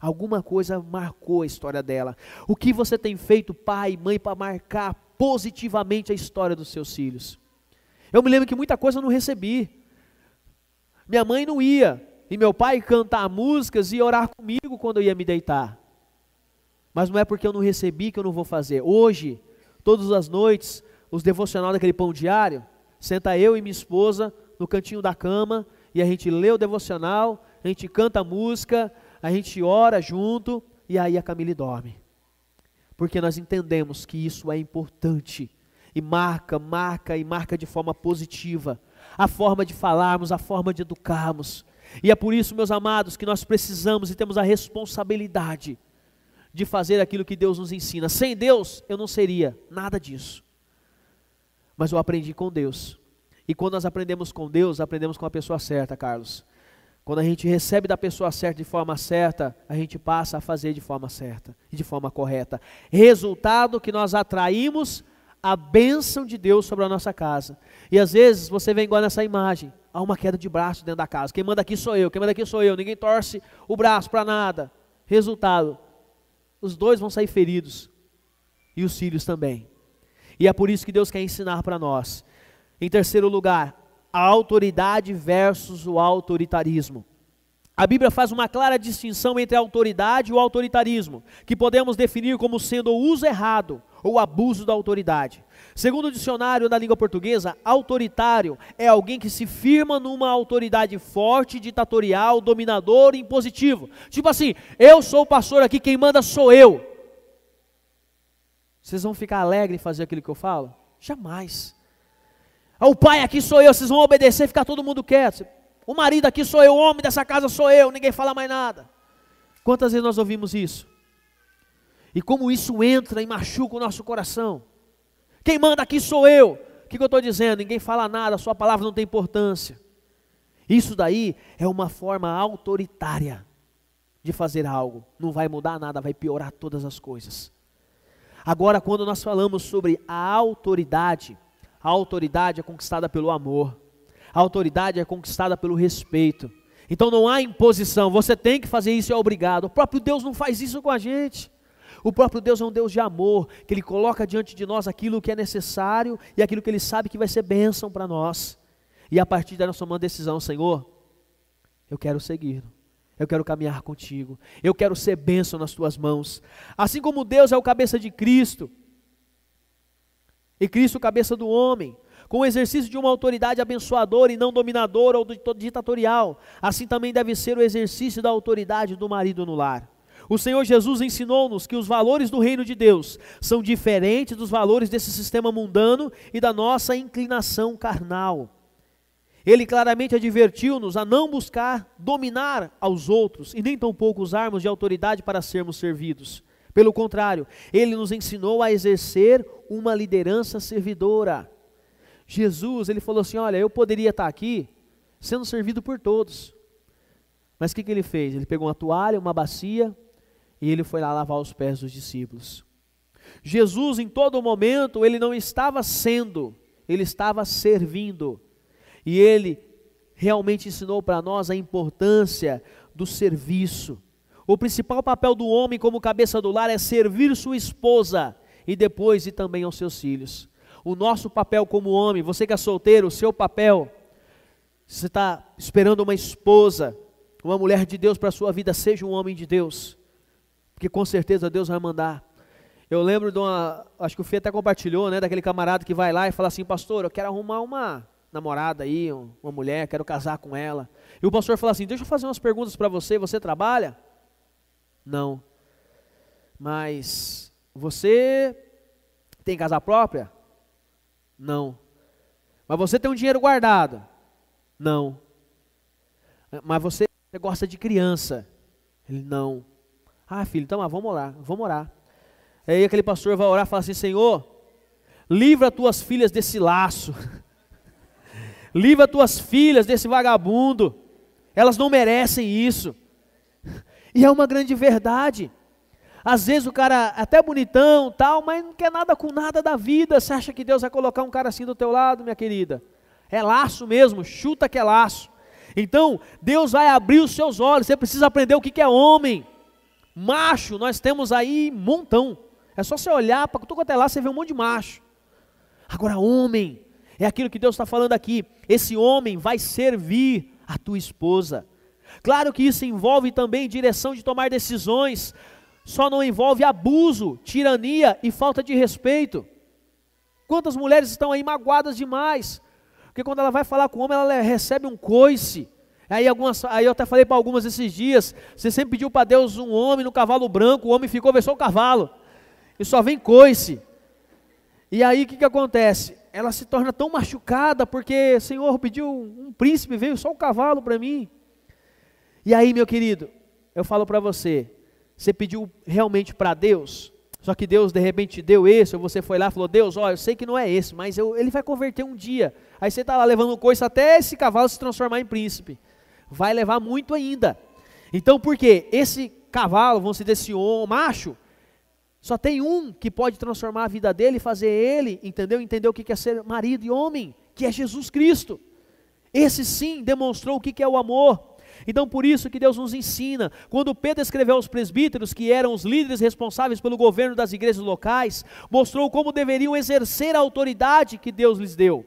Alguma coisa marcou a história dela. O que você tem feito, pai e mãe, para marcar positivamente a história dos seus filhos? Eu me lembro que muita coisa eu não recebi. Minha mãe não ia, e meu pai cantar músicas e orar comigo quando eu ia me deitar. Mas não é porque eu não recebi que eu não vou fazer. Hoje, todas as noites, os devocionais daquele pão diário, senta eu e minha esposa no cantinho da cama, e a gente lê o devocional, a gente canta a música, a gente ora junto, e aí a Camille dorme. porque nós entendemos que isso é importante, e marca de forma positiva, a forma de falarmos, a forma de educarmos, e é por isso, meus amados, que nós precisamos e temos a responsabilidade de fazer aquilo que Deus nos ensina. Sem Deus, eu não seria nada disso, mas eu aprendi com Deus, e quando nós aprendemos com Deus, aprendemos com a pessoa certa, Carlos. Quando a gente recebe da pessoa certa de forma certa, a gente passa a fazer de forma certa e de forma correta. Resultado que nós atraímos a bênção de Deus sobre a nossa casa. E às vezes você vem igual nessa imagem, há uma queda de braço dentro da casa. Quem manda aqui sou eu, ninguém torce o braço para nada. Resultado, os dois vão sair feridos e os filhos também. E é por isso que Deus quer ensinar para nós. Em terceiro lugar, a autoridade versus o autoritarismo. A Bíblia faz uma clara distinção entre a autoridade e o autoritarismo, que podemos definir como sendo o uso errado ou abuso da autoridade. Segundo o dicionário da língua portuguesa, autoritário é alguém que se firma numa autoridade forte, ditatorial, dominador e impositivo. Tipo assim, eu sou o pastor aqui, quem manda sou eu. Vocês vão ficar alegres em fazer aquilo que eu falo? Jamais. O pai aqui sou eu, vocês vão obedecer e ficar todo mundo quieto. O marido aqui sou eu, o homem dessa casa sou eu, ninguém fala mais nada. Quantas vezes nós ouvimos isso? E como isso entra e machuca o nosso coração. Quem manda aqui sou eu. O que eu estou dizendo? Ninguém fala nada, a sua palavra não tem importância. Isso daí é uma forma autoritária de fazer algo. Não vai mudar nada, vai piorar todas as coisas. Agora, quando nós falamos sobre a autoridade é conquistada pelo amor. A autoridade é conquistada pelo respeito. Então não há imposição, você tem que fazer isso e é obrigado. O próprio Deus não faz isso com a gente. O próprio Deus é um Deus de amor, que Ele coloca diante de nós aquilo que é necessário e aquilo que Ele sabe que vai ser bênção para nós. E a partir daí nós tomamos a decisão, Senhor, eu quero seguir, eu quero caminhar contigo, eu quero ser bênção nas tuas mãos. Assim como Deus é o cabeça de Cristo, e Cristo o cabeça do homem, com o exercício de uma autoridade abençoadora e não dominadora ou ditatorial, assim também deve ser o exercício da autoridade do marido no lar. O Senhor Jesus ensinou-nos que os valores do reino de Deus são diferentes dos valores desse sistema mundano e da nossa inclinação carnal. Ele claramente advertiu-nos a não buscar dominar aos outros e nem tampouco usarmos de autoridade para sermos servidos. Pelo contrário, Ele nos ensinou a exercer uma liderança servidora. Jesus, Ele falou assim, olha, eu poderia estar aqui sendo servido por todos. Mas o que Ele fez? Ele pegou uma toalha, uma bacia, e Ele foi lá lavar os pés dos discípulos. Jesus, em todo momento, Ele não estava sendo, Ele estava servindo. E Ele realmente ensinou para nós a importância do serviço. O principal papel do homem como cabeça do lar é servir sua esposa e depois ir também aos seus filhos. O nosso papel como homem, você que é solteiro, o seu papel, você está esperando uma esposa, uma mulher de Deus para a sua vida, seja um homem de Deus, porque com certeza Deus vai mandar. Eu lembro de acho que o Fê até compartilhou, né, daquele camarada que vai lá e fala assim, pastor, eu quero arrumar uma namorada aí, uma mulher, quero casar com ela. E o pastor fala assim, deixa eu fazer umas perguntas para você, você trabalha? Não. Mas você tem casa própria? Não. Mas você tem um dinheiro guardado? Não. Mas você gosta de criança? Ele, não. Ah, filho, então vamos orar. Aí aquele pastor vai orar e fala assim, Senhor, livra tuas filhas desse laço. Livra tuas filhas desse vagabundo. Elas não merecem isso. E é uma grande verdade. Às vezes o cara até bonitão, tal, mas não quer nada com nada da vida. Você acha que Deus vai colocar um cara assim do teu lado, minha querida? É laço mesmo, chuta que é laço. Então, Deus vai abrir os seus olhos. Você precisa aprender o que é homem. Macho, nós temos aí um montão. É só você olhar para tudo quanto é lá, você vê um monte de macho. Agora, homem, é aquilo que Deus está falando aqui. Esse homem vai servir a tua esposa. Claro que isso envolve também direção de tomar decisões, só não envolve abuso, tirania e falta de respeito. Quantas mulheres estão aí magoadas demais, porque quando ela vai falar com o homem, ela recebe um coice. Aí eu até falei para algumas esses dias, você sempre pediu para Deus um homem no cavalo branco, o homem ficou, versou o cavalo. e só vem coice. E aí o que acontece? Ela se torna tão machucada, porque, Senhor, pediu um príncipe, veio só um cavalo para mim. E aí, meu querido, eu falo para você, você pediu realmente para Deus, só que Deus de repente te deu esse, ou você foi lá e falou, Deus, ó, eu sei que não é esse, mas ele vai converter um dia. Aí você está lá levando coice até esse cavalo se transformar em príncipe. Vai levar muito ainda. Então por quê? Esse cavalo, vamos dizer, desse macho, só tem um que pode transformar a vida dele e fazer ele, entendeu? Entender o que é ser marido e homem, que é Jesus Cristo. Esse sim demonstrou o que é o amor. Então por isso que Deus nos ensina, quando Pedro escreveu aos presbíteros, que eram os líderes responsáveis pelo governo das igrejas locais, mostrou como deveriam exercer a autoridade que Deus lhes deu.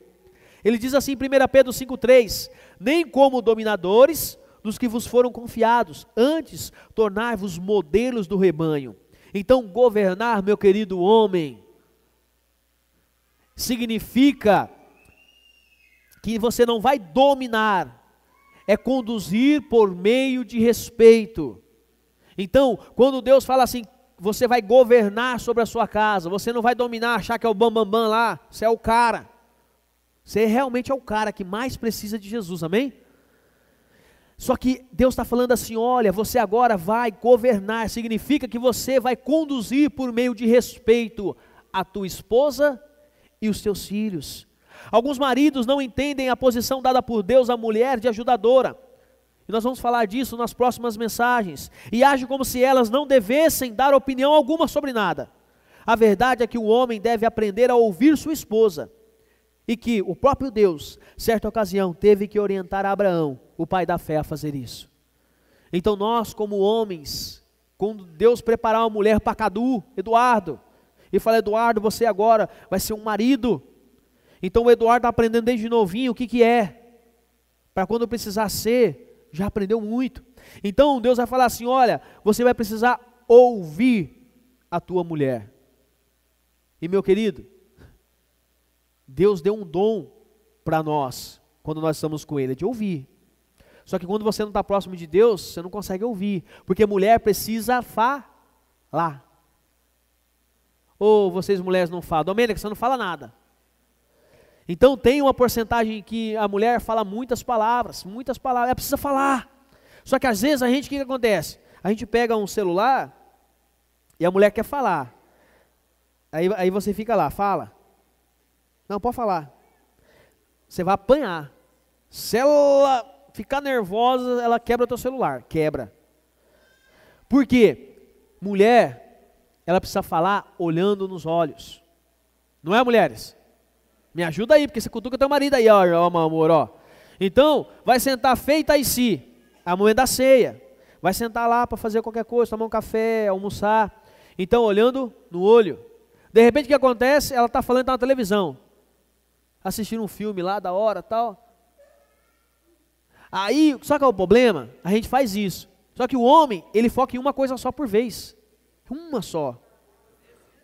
Ele diz assim em 1 Pedro 5,3, nem como dominadores dos que vos foram confiados, antes tornar-vos modelos do rebanho. Então governar, meu querido homem, significa que você não vai dominar, é conduzir por meio de respeito. Então, quando Deus fala assim, você vai governar sobre a sua casa, você não vai dominar, achar que é o bambambam lá, você é o cara. Você realmente é o cara que mais precisa de Jesus, amém? Só que Deus está falando assim, olha, você agora vai governar, significa que você vai conduzir por meio de respeito a tua esposa e os teus filhos. Alguns maridos não entendem a posição dada por Deus à mulher de ajudadora, e nós vamos falar disso nas próximas mensagens, e agem como se elas não devessem dar opinião alguma sobre nada. A verdade é que o homem deve aprender a ouvir sua esposa, e que o próprio Deus, certa ocasião, teve que orientar Abraão, o pai da fé, a fazer isso. Então nós, como homens, quando Deus preparar uma mulher para Cadu, Eduardo, e fala, Eduardo, você agora vai ser um marido. Então o Eduardo está aprendendo desde novinho o que é, para quando precisar ser, já aprendeu muito. Então Deus vai falar assim, olha, você vai precisar ouvir a tua mulher. E meu querido, Deus deu um dom para nós, quando nós estamos com Ele, de ouvir. Só que quando você não está próximo de Deus, você não consegue ouvir, porque mulher precisa falar. Ou vocês mulheres não falam, Domênica, você não fala nada. Então tem uma porcentagem que a mulher fala muitas palavras, ela precisa falar. Só que às vezes o que acontece? A gente pega um celular e a mulher quer falar. Aí você fica lá, fala. Não, pode falar. Você vai apanhar. Se ela ficar nervosa, ela quebra o teu celular, quebra. Por quê? Mulher, ela precisa falar olhando nos olhos. Não é, mulheres? Me ajuda aí, porque você cutuca teu marido aí, ó, meu amor, ó. Então, vai sentar feita aí si, a mulher da ceia. Vai sentar lá para fazer qualquer coisa, tomar um café, almoçar. Então, olhando no olho. De repente, o que acontece? Ela está falando na televisão. Assistindo um filme lá, da hora, tal. Aí, só que é o problema? A gente faz isso. Só que o homem, ele foca em uma coisa só por vez. Uma só.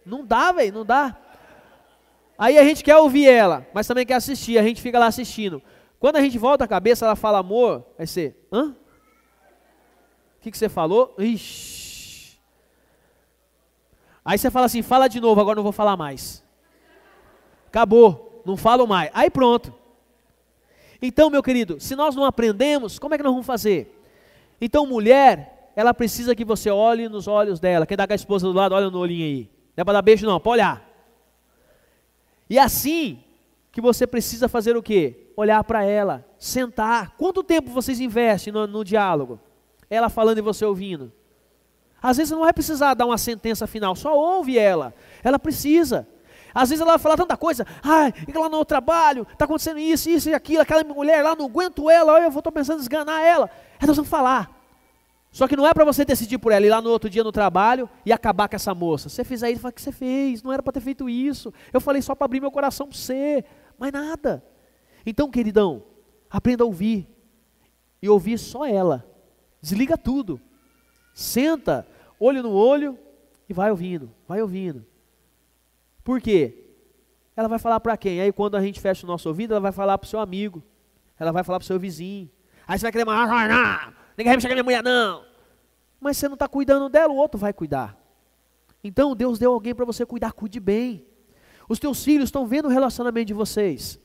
Não dá, velho, não dá. Aí a gente quer ouvir ela, mas também quer assistir, a gente fica lá assistindo. Quando a gente volta a cabeça, ela fala amor, aí você, hã? O que você falou? Ixi. Aí você fala assim, fala de novo, agora não vou falar mais. Acabou, não falo mais. Aí pronto. Então, meu querido, se nós não aprendemos, como é que nós vamos fazer? Então, mulher, ela precisa que você olhe nos olhos dela. Quem dá com a esposa do lado, olha no olhinho aí. Não é para dar beijo não, pode olhar. E assim que você precisa fazer o quê? Olhar para ela, sentar. Quanto tempo vocês investem no diálogo? Ela falando e você ouvindo. Às vezes não vai precisar dar uma sentença final, só ouve ela. Ela precisa. Às vezes ela vai falar tanta coisa. Ai, lá no trabalho, está acontecendo isso, isso e aquilo. Aquela mulher lá, não aguento ela, eu estou pensando em esganar ela. Aí nós vamos falar. Só que não é para você decidir por ela, ir lá no outro dia no trabalho e acabar com essa moça. Você fez aí, fala, o que você fez? Não era para ter feito isso. Eu falei só para abrir meu coração para você, mais nada. Então, queridão, aprenda a ouvir. E ouvir só ela. Desliga tudo. Senta, olho no olho e vai ouvindo, vai ouvindo. Por quê? Ela vai falar para quem? Aí quando a gente fecha o nosso ouvido, ela vai falar para o seu amigo. Ela vai falar para o seu vizinho. Aí você vai querer, ninguém vai me chegar minha mulher não. Mas você não está cuidando dela, o outro vai cuidar. Então Deus deu alguém para você cuidar, cuide bem. Os teus filhos estão vendo o relacionamento de vocês.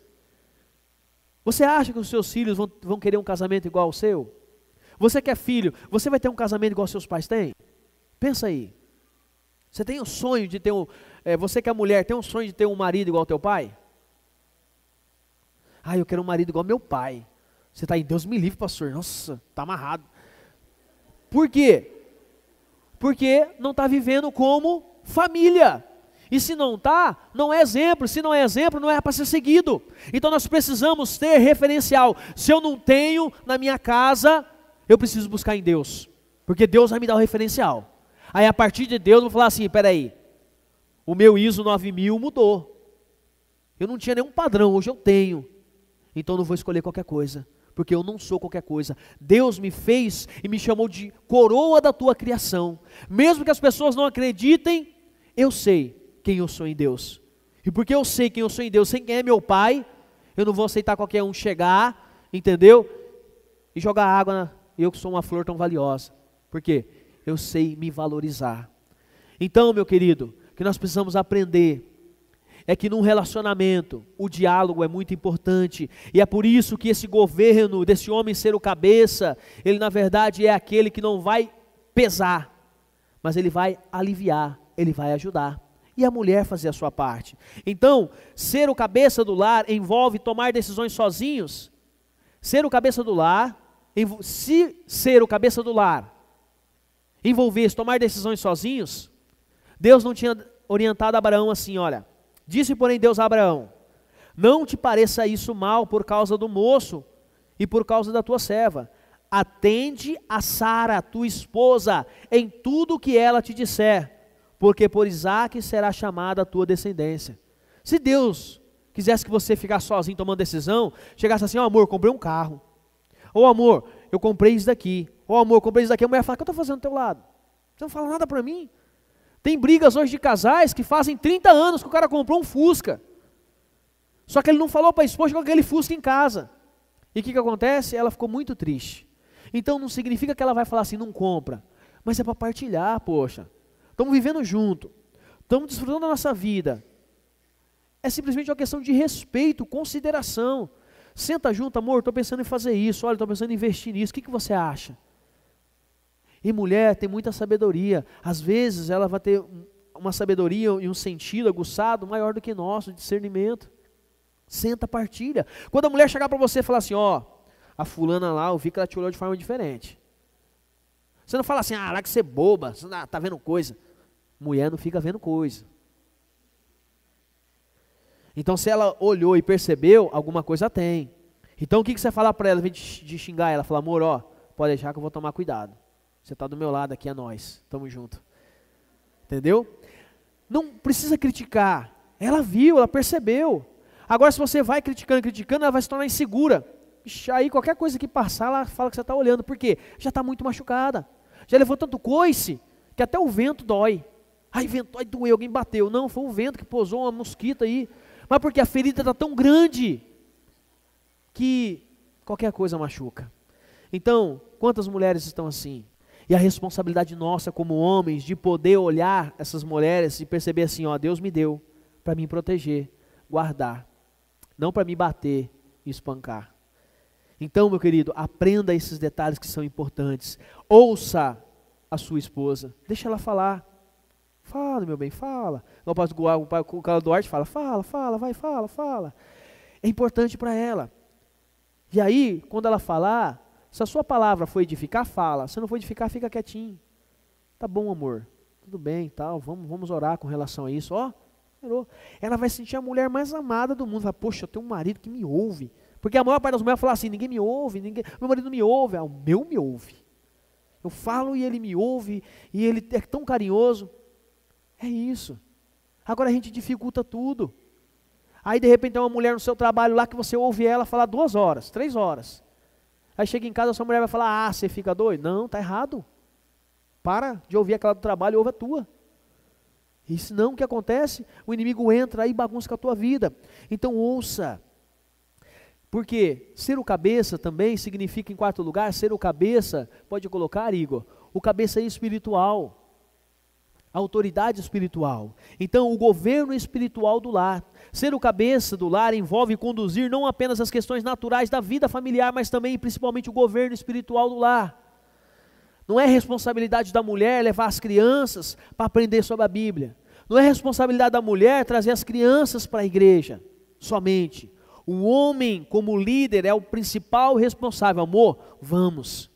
Você acha que os seus filhos vão querer um casamento igual ao seu? Você que é filho, você vai ter um casamento igual seus pais têm? Pensa aí. Você tem um sonho de ter você que é mulher, tem um sonho de ter um marido igual ao teu pai? Eu quero um marido igual ao meu pai. Você está em Deus me livre, pastor. Nossa, está amarrado. Por quê? Porque não está vivendo como família. E se não está, não é exemplo. Se não é exemplo, não é para ser seguido. Então nós precisamos ter referencial. Se eu não tenho na minha casa, eu preciso buscar em Deus. Porque Deus vai me dar o referencial. Aí a partir de Deus eu vou falar assim, peraí, o meu ISO 9000 mudou. Eu não tinha nenhum padrão, hoje eu tenho. Então eu não vou escolher qualquer coisa. Porque eu não sou qualquer coisa. Deus me fez e me chamou de coroa da tua criação. Mesmo que as pessoas não acreditem, eu sei quem eu sou em Deus. E porque eu sei quem eu sou em Deus, sei quem é meu pai, eu não vou aceitar qualquer um chegar, entendeu? E jogar água, eu que sou uma flor tão valiosa. Por quê? Eu sei me valorizar. Então, meu querido, o que nós precisamos aprender é que num relacionamento, o diálogo é muito importante, e é por isso que esse governo, desse homem ser o cabeça, ele na verdade é aquele que não vai pesar, mas ele vai aliviar, ele vai ajudar, e a mulher fazer a sua parte. Então, ser o cabeça do lar envolve tomar decisões sozinhos. Ser o cabeça do lar, se ser o cabeça do lar envolvesse tomar decisões sozinhos, Deus não tinha orientado Abraão assim, olha, disse porém Deus a Abraão, não te pareça isso mal por causa do moço e por causa da tua serva, atende a Sara, tua esposa, em tudo o que ela te disser, porque por Isaque será chamada a tua descendência. Se Deus quisesse que você ficasse sozinho tomando decisão, chegasse assim, amor, comprei um carro, ou amor, eu comprei isso daqui, ou amor, comprei isso daqui, a mulher fala, o que eu estou fazendo do teu lado? Você não fala nada para mim? Tem brigas hoje de casais que fazem 30 anos que o cara comprou um Fusca, só que ele não falou para a esposa com aquele Fusca em casa, e o que acontece? Ela ficou muito triste. Então não significa que ela vai falar assim, não compra, mas é para partilhar, poxa, estamos vivendo junto, estamos desfrutando da nossa vida, é simplesmente uma questão de respeito, consideração. Senta junto, amor, estou pensando em fazer isso, olha, estou pensando em investir nisso, o que você acha? E mulher tem muita sabedoria, às vezes ela vai ter uma sabedoria e um sentido aguçado maior do que nosso, discernimento. Senta, partilha. Quando a mulher chegar para você e falar assim, a fulana lá, eu vi que ela te olhou de forma diferente. Você não fala assim, larga de ser boba, você está vendo coisa. Mulher não fica vendo coisa. Então se ela olhou e percebeu, alguma coisa tem. Então o que você fala para ela, em vez de xingar ela, fala, amor, pode deixar que eu vou tomar cuidado. Você está do meu lado aqui, é nós, estamos juntos. Entendeu? Não precisa criticar. Ela viu, ela percebeu. Agora se você vai criticando, ela vai se tornar insegura. Ixi, aí qualquer coisa que passar, ela fala que você está olhando. Por quê? Já está muito machucada. Já levou tanto coice, que até o vento dói. Vento, doeu, alguém bateu. Não, foi o vento que pousou uma mosquita aí. Mas porque a ferida está tão grande, que qualquer coisa machuca. Então, quantas mulheres estão assim? E a responsabilidade nossa como homens, de poder olhar essas mulheres e perceber assim, Deus me deu para me proteger, guardar, não para me bater e espancar. Então, meu querido, aprenda esses detalhes que são importantes. Ouça a sua esposa, deixa ela falar. Fala, meu bem, fala. O Carlos Duarte fala, fala. É importante para ela. E aí, quando ela falar, se a sua palavra for edificar, fala. Se não for edificar, fica quietinho. Tá bom, amor, tudo bem, tal, vamos orar com relação a isso. Ela vai sentir a mulher mais amada do mundo. Fala, poxa, eu tenho um marido que me ouve. Porque a maior parte das mulheres fala assim, ninguém me ouve, meu marido não me ouve. O meu me ouve. Eu falo e ele me ouve, e ele é tão carinhoso. É isso. Agora a gente dificulta tudo. Aí de repente tem uma mulher no seu trabalho lá que você ouve ela falar 2 horas, 3 horas. Aí chega em casa, a sua mulher vai falar, você fica doido? Não, está errado. Para de ouvir aquela do trabalho e ouve a tua. E senão o que acontece? O inimigo entra aí e bagunça com a tua vida. Então ouça. Porque ser o cabeça também significa, em quarto lugar, ser o cabeça, pode colocar, Igor, o cabeça espiritual. autoridade espiritual. Então, o governo espiritual do lar. Ser o cabeça do lar envolve conduzir não apenas as questões naturais da vida familiar, mas também e principalmente o governo espiritual do lar. Não é responsabilidade da mulher levar as crianças para aprender sobre a Bíblia. Não é responsabilidade da mulher trazer as crianças para a igreja, somente. O homem, como líder, é o principal responsável. Amor, vamos.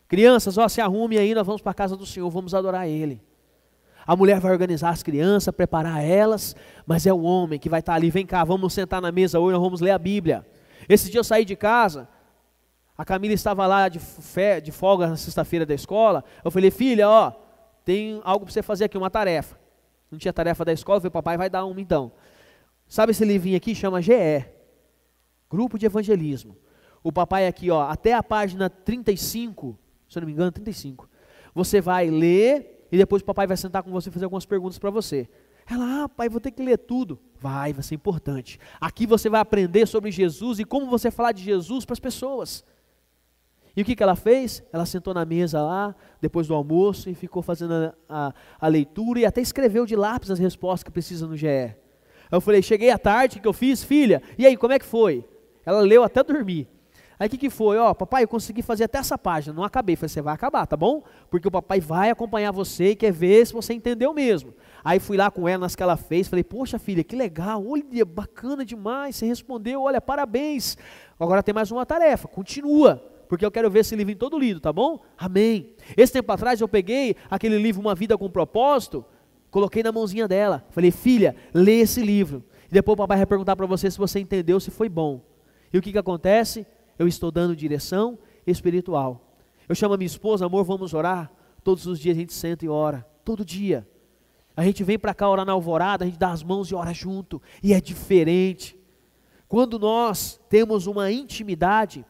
Crianças, se arrume aí, nós vamos para a casa do Senhor, vamos adorar Ele. A mulher vai organizar as crianças, preparar elas, mas é o homem que vai estar ali, vem cá, vamos sentar na mesa hoje, nós vamos ler a Bíblia. Esse dia eu saí de casa, a Camila estava lá de folga na sexta-feira da escola, eu falei, filha, tem algo para você fazer aqui, uma tarefa. Não tinha tarefa da escola, eu falei, papai vai dar uma então. Sabe esse livrinho aqui? Chama GE, Grupo de Evangelismo. O papai aqui, até a página 35, se eu não me engano, 35. Você vai ler e depois o papai vai sentar com você e fazer algumas perguntas para você. Ela, pai, vou ter que ler tudo. Vai ser importante. Aqui você vai aprender sobre Jesus e como você falar de Jesus para as pessoas. E o que ela fez? Ela sentou na mesa lá, depois do almoço, e ficou fazendo a leitura e até escreveu de lápis as respostas que precisa no GE. Eu falei, cheguei à tarde, o que eu fiz? Filha, e aí, como é que foi? Ela leu até dormir. Aí o que foi? Papai, eu consegui fazer até essa página, não acabei. Falei, você vai acabar, tá bom? Porque o papai vai acompanhar você e quer ver se você entendeu mesmo. Aí fui lá com ela nas que ela fez, falei, poxa filha, que legal, olha, bacana demais, você respondeu, olha, parabéns. Agora tem mais uma tarefa, continua, porque eu quero ver esse livro todo lido, tá bom? Amém. Esse tempo atrás eu peguei aquele livro Uma Vida com Propósito, coloquei na mãozinha dela, falei, filha, lê esse livro. E depois o papai vai perguntar para você se você entendeu, se foi bom. E o que acontece? Eu estou dando direção espiritual. Eu chamo a minha esposa, amor, vamos orar. Todos os dias a gente senta e ora, todo dia. A gente vem para cá orar na alvorada, a gente dá as mãos e ora junto, e é diferente. Quando nós temos uma intimidade,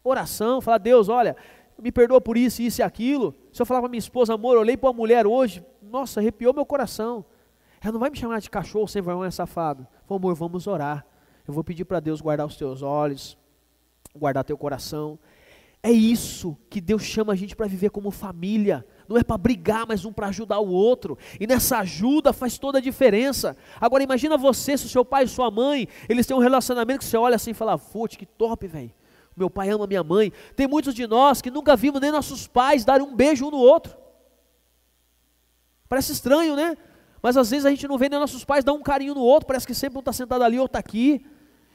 oração, falar, Deus, olha, me perdoa por isso e aquilo. Se eu falar para minha esposa, amor, eu olhei para uma mulher hoje, nossa, arrepiou meu coração. Ela não vai me chamar de cachorro sem vergonha, safado. Falei, amor, vamos orar. Eu vou pedir para Deus guardar os teus olhos, guardar teu coração. É isso que Deus chama a gente para viver como família. Não é para brigar, mas um para ajudar o outro. E nessa ajuda faz toda a diferença. Agora imagina você, se o seu pai e sua mãe, eles têm um relacionamento que você olha assim e fala, fote, que top, velho. Meu pai ama minha mãe. Tem muitos de nós que nunca vimos nem nossos pais darem um beijo um no outro. Parece estranho, né? Mas às vezes a gente não vê nem nossos pais dar um carinho no outro. Parece que sempre um está sentado ali, outro está aqui.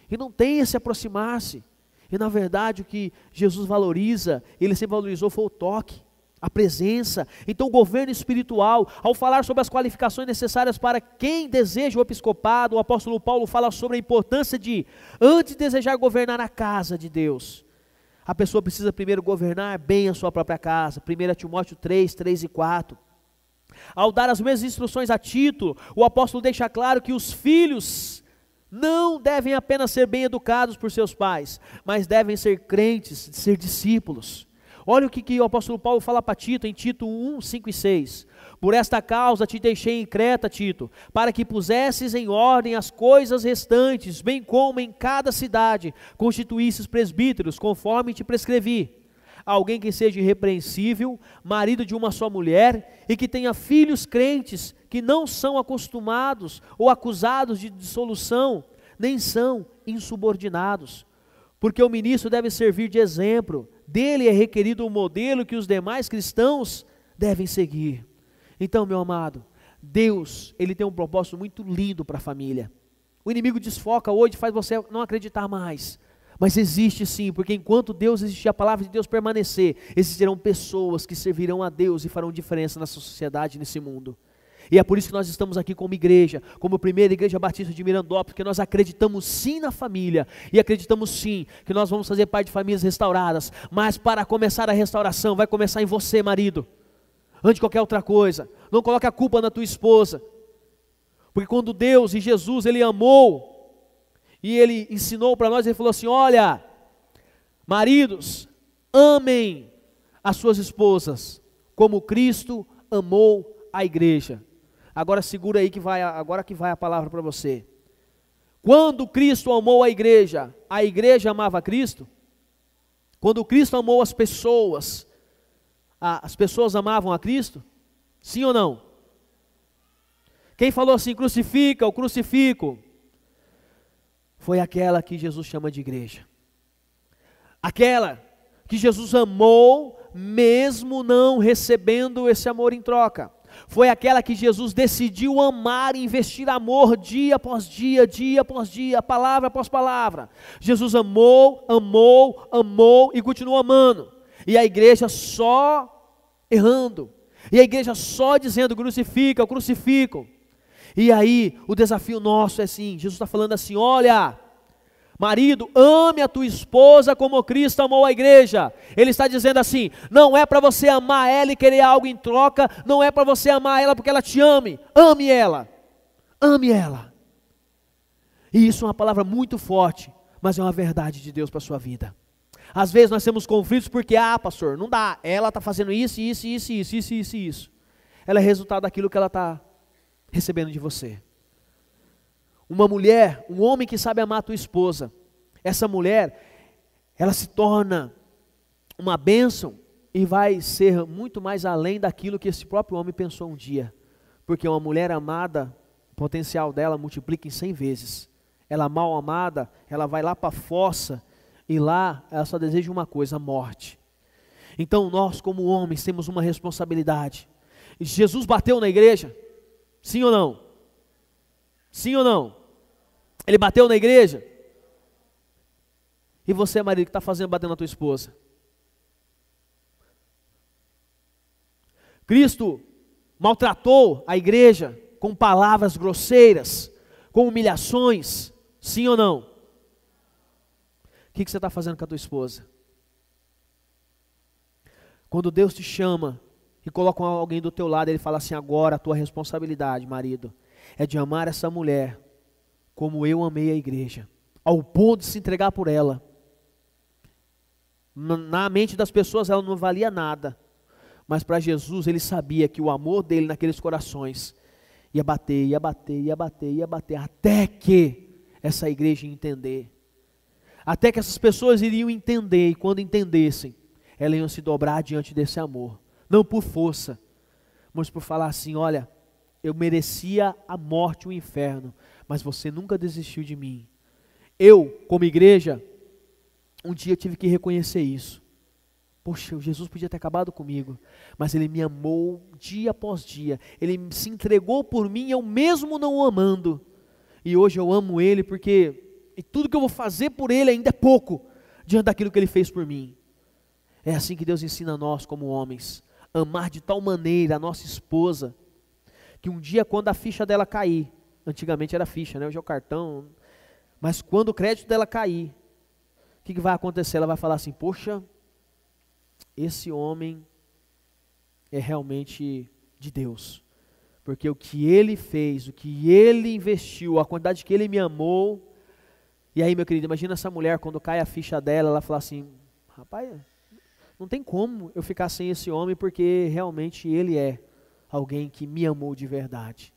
E não tem esse aproximar-se. E na verdade o que Jesus valoriza, Ele sempre valorizou, foi o toque, a presença. Então o governo espiritual, ao falar sobre as qualificações necessárias para quem deseja o episcopado, o apóstolo Paulo fala sobre a importância de, antes de desejar governar a casa de Deus, a pessoa precisa primeiro governar bem a sua própria casa. 1 Timóteo 3, 3 e 4. Ao dar as mesmas instruções a Tito, o apóstolo deixa claro que os filhos não devem apenas ser bem educados por seus pais, mas devem ser crentes, ser discípulos. Olha o que o apóstolo Paulo fala para Tito, em Tito 1, 5 e 6. Por esta causa te deixei em Creta, Tito, para que pusesses em ordem as coisas restantes, bem como em cada cidade constituísses presbíteros, conforme te prescrevi. Alguém que seja irrepreensível, marido de uma só mulher, e que tenha filhos crentes, que não são acostumados ou acusados de dissolução, nem são insubordinados. Porque o ministro deve servir de exemplo, dele é requerido um modelo que os demais cristãos devem seguir. Então, meu amado, Deus, Ele tem um propósito muito lindo para a família. O inimigo desfoca hoje, faz você não acreditar mais. Mas existe sim, porque enquanto Deus existir, a palavra de Deus permanecer, existirão pessoas que servirão a Deus e farão diferença nessa sociedade, nesse mundo. E é por isso que nós estamos aqui como igreja, como primeira igreja batista de Mirandópolis, porque nós acreditamos sim na família, e acreditamos sim que nós vamos fazer parte de famílias restauradas, mas para começar a restauração, vai começar em você, marido, antes de qualquer outra coisa. Não coloque a culpa na tua esposa, porque quando Deus e Jesus, Ele amou, e Ele ensinou para nós, Ele falou assim, olha, maridos, amem as suas esposas, como Cristo amou a igreja. Agora segura aí agora que vai a palavra para você. Quando Cristo amou a igreja amava Cristo? Quando Cristo amou as pessoas amavam a Cristo? Sim ou não? Quem falou assim, crucifica, eu crucifico, foi aquela que Jesus chama de igreja. Aquela que Jesus amou, mesmo não recebendo esse amor em troca. Foi aquela que Jesus decidiu amar e investir amor dia após dia, dia após dia, palavra após palavra. Jesus amou, amou, amou e continuou amando. E a igreja só errando. E a igreja só dizendo, crucifica, eu crucifico. E aí, o desafio nosso é assim, Jesus está falando assim, olha, marido, ame a tua esposa como Cristo amou a igreja. Ele está dizendo assim, não é para você amar ela e querer algo em troca, não é para você amar ela porque ela te ame ela, ame ela. E isso é uma palavra muito forte, mas é uma verdade de Deus para a sua vida. Às vezes nós temos conflitos porque, pastor, não dá, ela está fazendo isso. Ela é resultado daquilo que ela está recebendo de você. Uma mulher, um homem que sabe amar a tua esposa, essa mulher, ela se torna uma bênção e vai ser muito mais além daquilo que esse próprio homem pensou um dia. Porque uma mulher amada, o potencial dela multiplica em 100 vezes. Ela mal amada, ela vai lá para a fossa e lá ela só deseja uma coisa, a morte. Então nós como homens temos uma responsabilidade. Jesus bateu na igreja? Sim ou não? Sim ou não? Ele bateu na igreja? E você, marido, que está fazendo batendo na tua esposa? Cristo maltratou a igreja com palavras grosseiras, com humilhações, sim ou não? O que você está fazendo com a tua esposa? Quando Deus te chama e coloca alguém do teu lado, Ele fala assim, agora a tua responsabilidade, marido, é de amar essa mulher como eu amei a igreja, ao ponto de se entregar por ela. Na mente das pessoas ela não valia nada, mas para Jesus Ele sabia que o amor dele naqueles corações ia bater, até que essa igreja ia entender, até que essas pessoas iriam entender, e quando entendessem, elas iam se dobrar diante desse amor, não por força, mas por falar assim, olha, eu merecia a morte e o inferno, mas você nunca desistiu de mim. Eu, como igreja, um dia tive que reconhecer isso. Poxa, Jesus podia ter acabado comigo, mas Ele me amou dia após dia. Ele se entregou por mim, eu mesmo não o amando. E hoje eu amo Ele porque e tudo que eu vou fazer por Ele ainda é pouco, diante daquilo que Ele fez por mim. É assim que Deus ensina a nós como homens. Amar de tal maneira a nossa esposa, que um dia quando a ficha dela cair, antigamente era ficha, né? Hoje é o cartão, mas quando o crédito dela cair, o que vai acontecer? Ela vai falar assim, poxa, esse homem é realmente de Deus, porque o que ele fez, o que ele investiu, a quantidade que ele me amou. E aí, meu querido, imagina essa mulher, quando cai a ficha dela, ela fala assim, rapaz, não tem como eu ficar sem esse homem, porque realmente ele é alguém que me amou de verdade.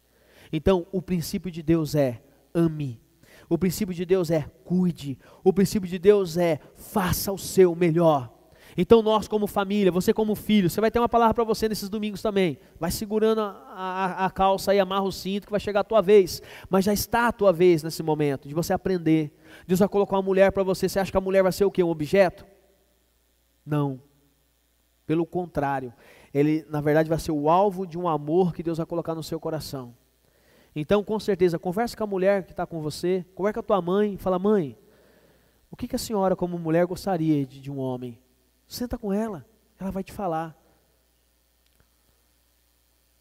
Então, o princípio de Deus é ame. O princípio de Deus é cuide. O princípio de Deus é faça o seu melhor. Então nós como família, você como filho, você vai ter uma palavra para você nesses domingos também. Vai segurando a calça e amarra o cinto que vai chegar a tua vez. Mas já está a tua vez nesse momento de você aprender. Deus vai colocar uma mulher para você. Você acha que a mulher vai ser o quê? Um objeto? Não. Pelo contrário. Ele, na verdade, vai ser o alvo de um amor que Deus vai colocar no seu coração. Então, com certeza, converse com a mulher que está com você, converse com a tua mãe, fala, mãe, o que a senhora como mulher gostaria de um homem? Senta com ela vai te falar.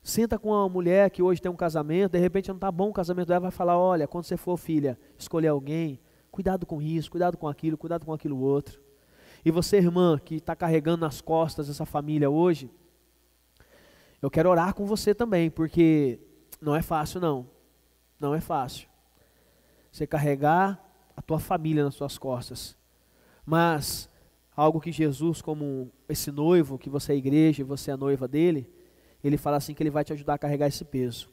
Senta com uma mulher que hoje tem um casamento, de repente não está bom o casamento dela, vai falar, olha, quando você for, filha, escolher alguém, cuidado com isso, cuidado com aquilo outro. E você, irmã, que está carregando nas costas essa família hoje, eu quero orar com você também, porque não é fácil não, não é fácil você carregar a tua família nas suas costas, mas algo que Jesus, como esse noivo, que você é a igreja e você é a noiva dele, ele fala assim que ele vai te ajudar a carregar esse peso,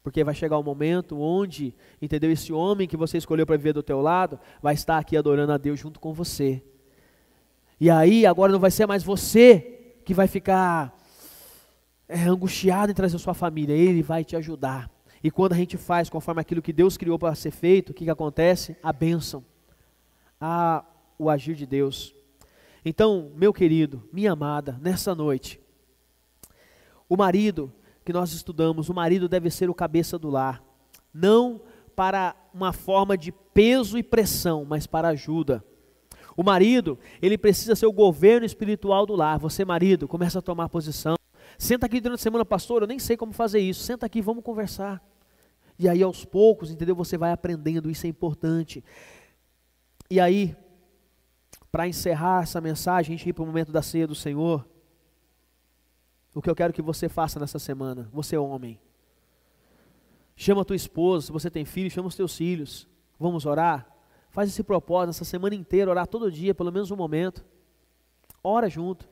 porque vai chegar um momento onde, entendeu, esse homem que você escolheu para viver do teu lado, vai estar aqui adorando a Deus junto com você, e aí agora não vai ser mais você que vai ficar angustiado em trazer a sua família, Ele vai te ajudar, E quando a gente faz conforme aquilo que Deus criou para ser feito, o que acontece? A bênção, o agir de Deus. Então, meu querido, minha amada, nessa noite, o marido que nós estudamos, o marido deve ser o cabeça do lar, não para uma forma de peso e pressão, mas para ajuda. O marido, ele precisa ser o governo espiritual do lar. Você, marido, começa a tomar posição. Senta aqui durante a semana, pastor, eu nem sei como fazer isso. Senta aqui, vamos conversar. E aí, aos poucos, entendeu? Você vai aprendendo, isso é importante. E aí, para encerrar essa mensagem, a gente ir para o momento da ceia do Senhor, o que eu quero que você faça nessa semana, você homem, chama a tua esposa, se você tem filhos, chama os teus filhos, vamos orar, faz esse propósito, essa semana inteira, orar todo dia, pelo menos um momento, ora junto.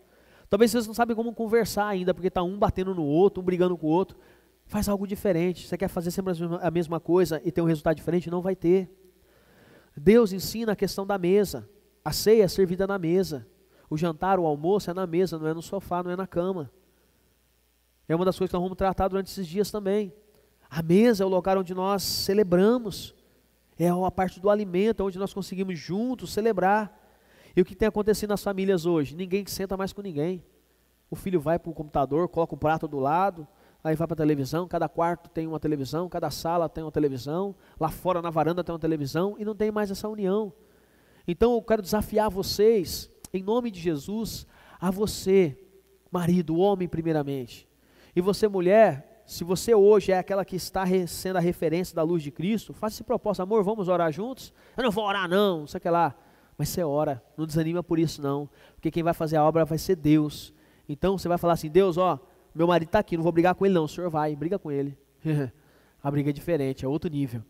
Talvez vocês não sabem como conversar ainda, porque está um batendo no outro, um brigando com o outro, faz algo diferente. Você quer fazer sempre a mesma coisa e ter um resultado diferente? Não vai ter. Deus ensina a questão da mesa, a ceia é servida na mesa, o jantar, o almoço é na mesa, não é no sofá, não é na cama. É uma das coisas que nós vamos tratar durante esses dias também. A mesa é o lugar onde nós celebramos, é a parte do alimento, onde nós conseguimos juntos celebrar. E o que tem acontecido nas famílias hoje? Ninguém senta mais com ninguém. O filho vai para o computador, coloca o prato do lado, aí vai para a televisão, cada quarto tem uma televisão, cada sala tem uma televisão, lá fora na varanda tem uma televisão, e não tem mais essa união. Então eu quero desafiar vocês, em nome de Jesus, a você, marido, homem primeiramente, e você mulher, se você hoje é aquela que está sendo a referência da luz de Cristo, faça esse propósito, amor, vamos orar juntos? Eu não vou orar não, não sei o que lá, mas você ora, não desanima por isso não, porque quem vai fazer a obra vai ser Deus. Então você vai falar assim, Deus, ó, meu marido está aqui, não vou brigar com ele não, o senhor vai, briga com ele. A briga é diferente, é outro nível.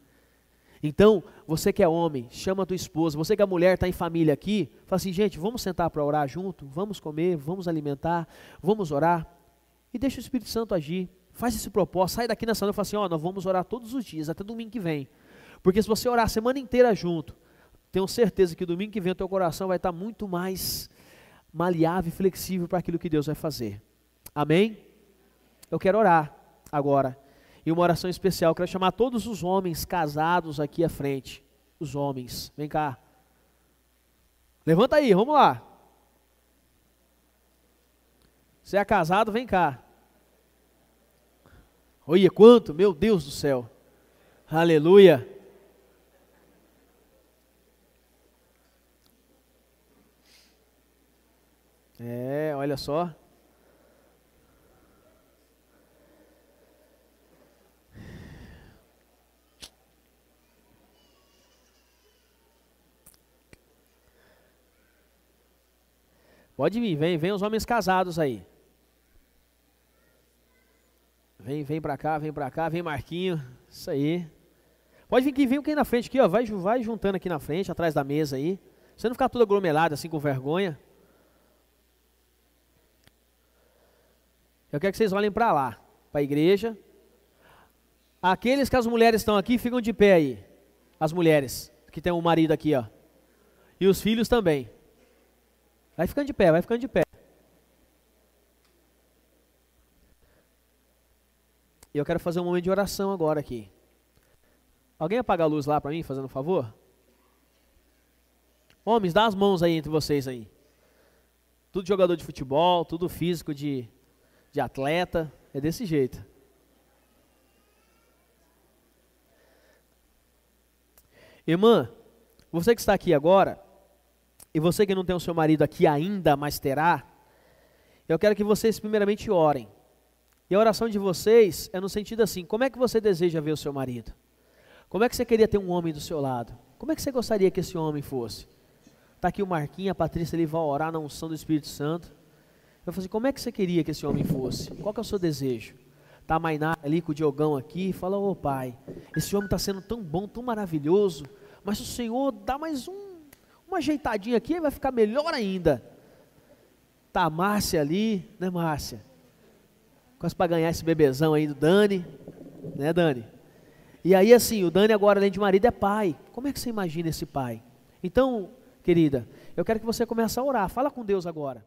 Então, você que é homem, chama a tua esposa, você que é mulher, está em família aqui, fala assim, gente, vamos sentar para orar junto, vamos comer, vamos alimentar, vamos orar, e deixa o Espírito Santo agir, faz esse propósito, sai daqui nessa noite e fala assim, ó, nós vamos orar todos os dias, até domingo que vem, porque se você orar a semana inteira junto, tenho certeza que domingo que vem o teu coração vai estar muito mais maleável e flexível para aquilo que Deus vai fazer, amém? Eu quero orar agora, e uma oração especial, eu quero chamar todos os homens casados aqui à frente, os homens, vem cá, levanta aí, vamos lá, você é casado, vem cá, olha quanto, meu Deus do céu, aleluia, olha só, pode vir, vem os homens casados aí. Vem pra cá, vem Marquinho, isso aí. Pode vir aqui, vem aqui na frente aqui, ó, vai juntando aqui na frente, atrás da mesa aí. Você não ficar tudo aglomerado assim com vergonha. Eu quero que vocês olhem para lá, para a igreja. Aqueles que as mulheres estão aqui, ficam de pé aí. As mulheres, que tem um marido aqui, ó. E os filhos também. Vai ficando de pé, vai ficando de pé. E eu quero fazer um momento de oração agora aqui. Alguém apaga a luz lá para mim, fazendo um favor? Homens, dá as mãos aí entre vocês aí. Tudo jogador de futebol, tudo físico de atleta, é desse jeito. Irmã, você que está aqui agora, e você que não tem o seu marido aqui ainda, mas terá, eu quero que vocês primeiramente orem. E a oração de vocês é no sentido assim, como é que você deseja ver o seu marido? Como é que você queria ter um homem do seu lado? Como é que você gostaria que esse homem fosse? Está aqui o Marquinhos, a Patrícia, ele vai orar na unção do Espírito Santo. Eu falei assim, como é que você queria que esse homem fosse? Qual que é o seu desejo? Está a Mainá ali com o Diogão aqui, fala, ô pai, esse homem está sendo tão bom, tão maravilhoso, mas o Senhor dá mais uma ajeitadinha aqui, vai ficar melhor ainda. Está a Márcia ali, né Márcia? Quase para ganhar esse bebezão aí do Dani, né Dani? E aí assim, o Dani agora além de marido é pai, como é que você imagina esse pai? Então, querida, eu quero que você comece a orar, fala com Deus agora.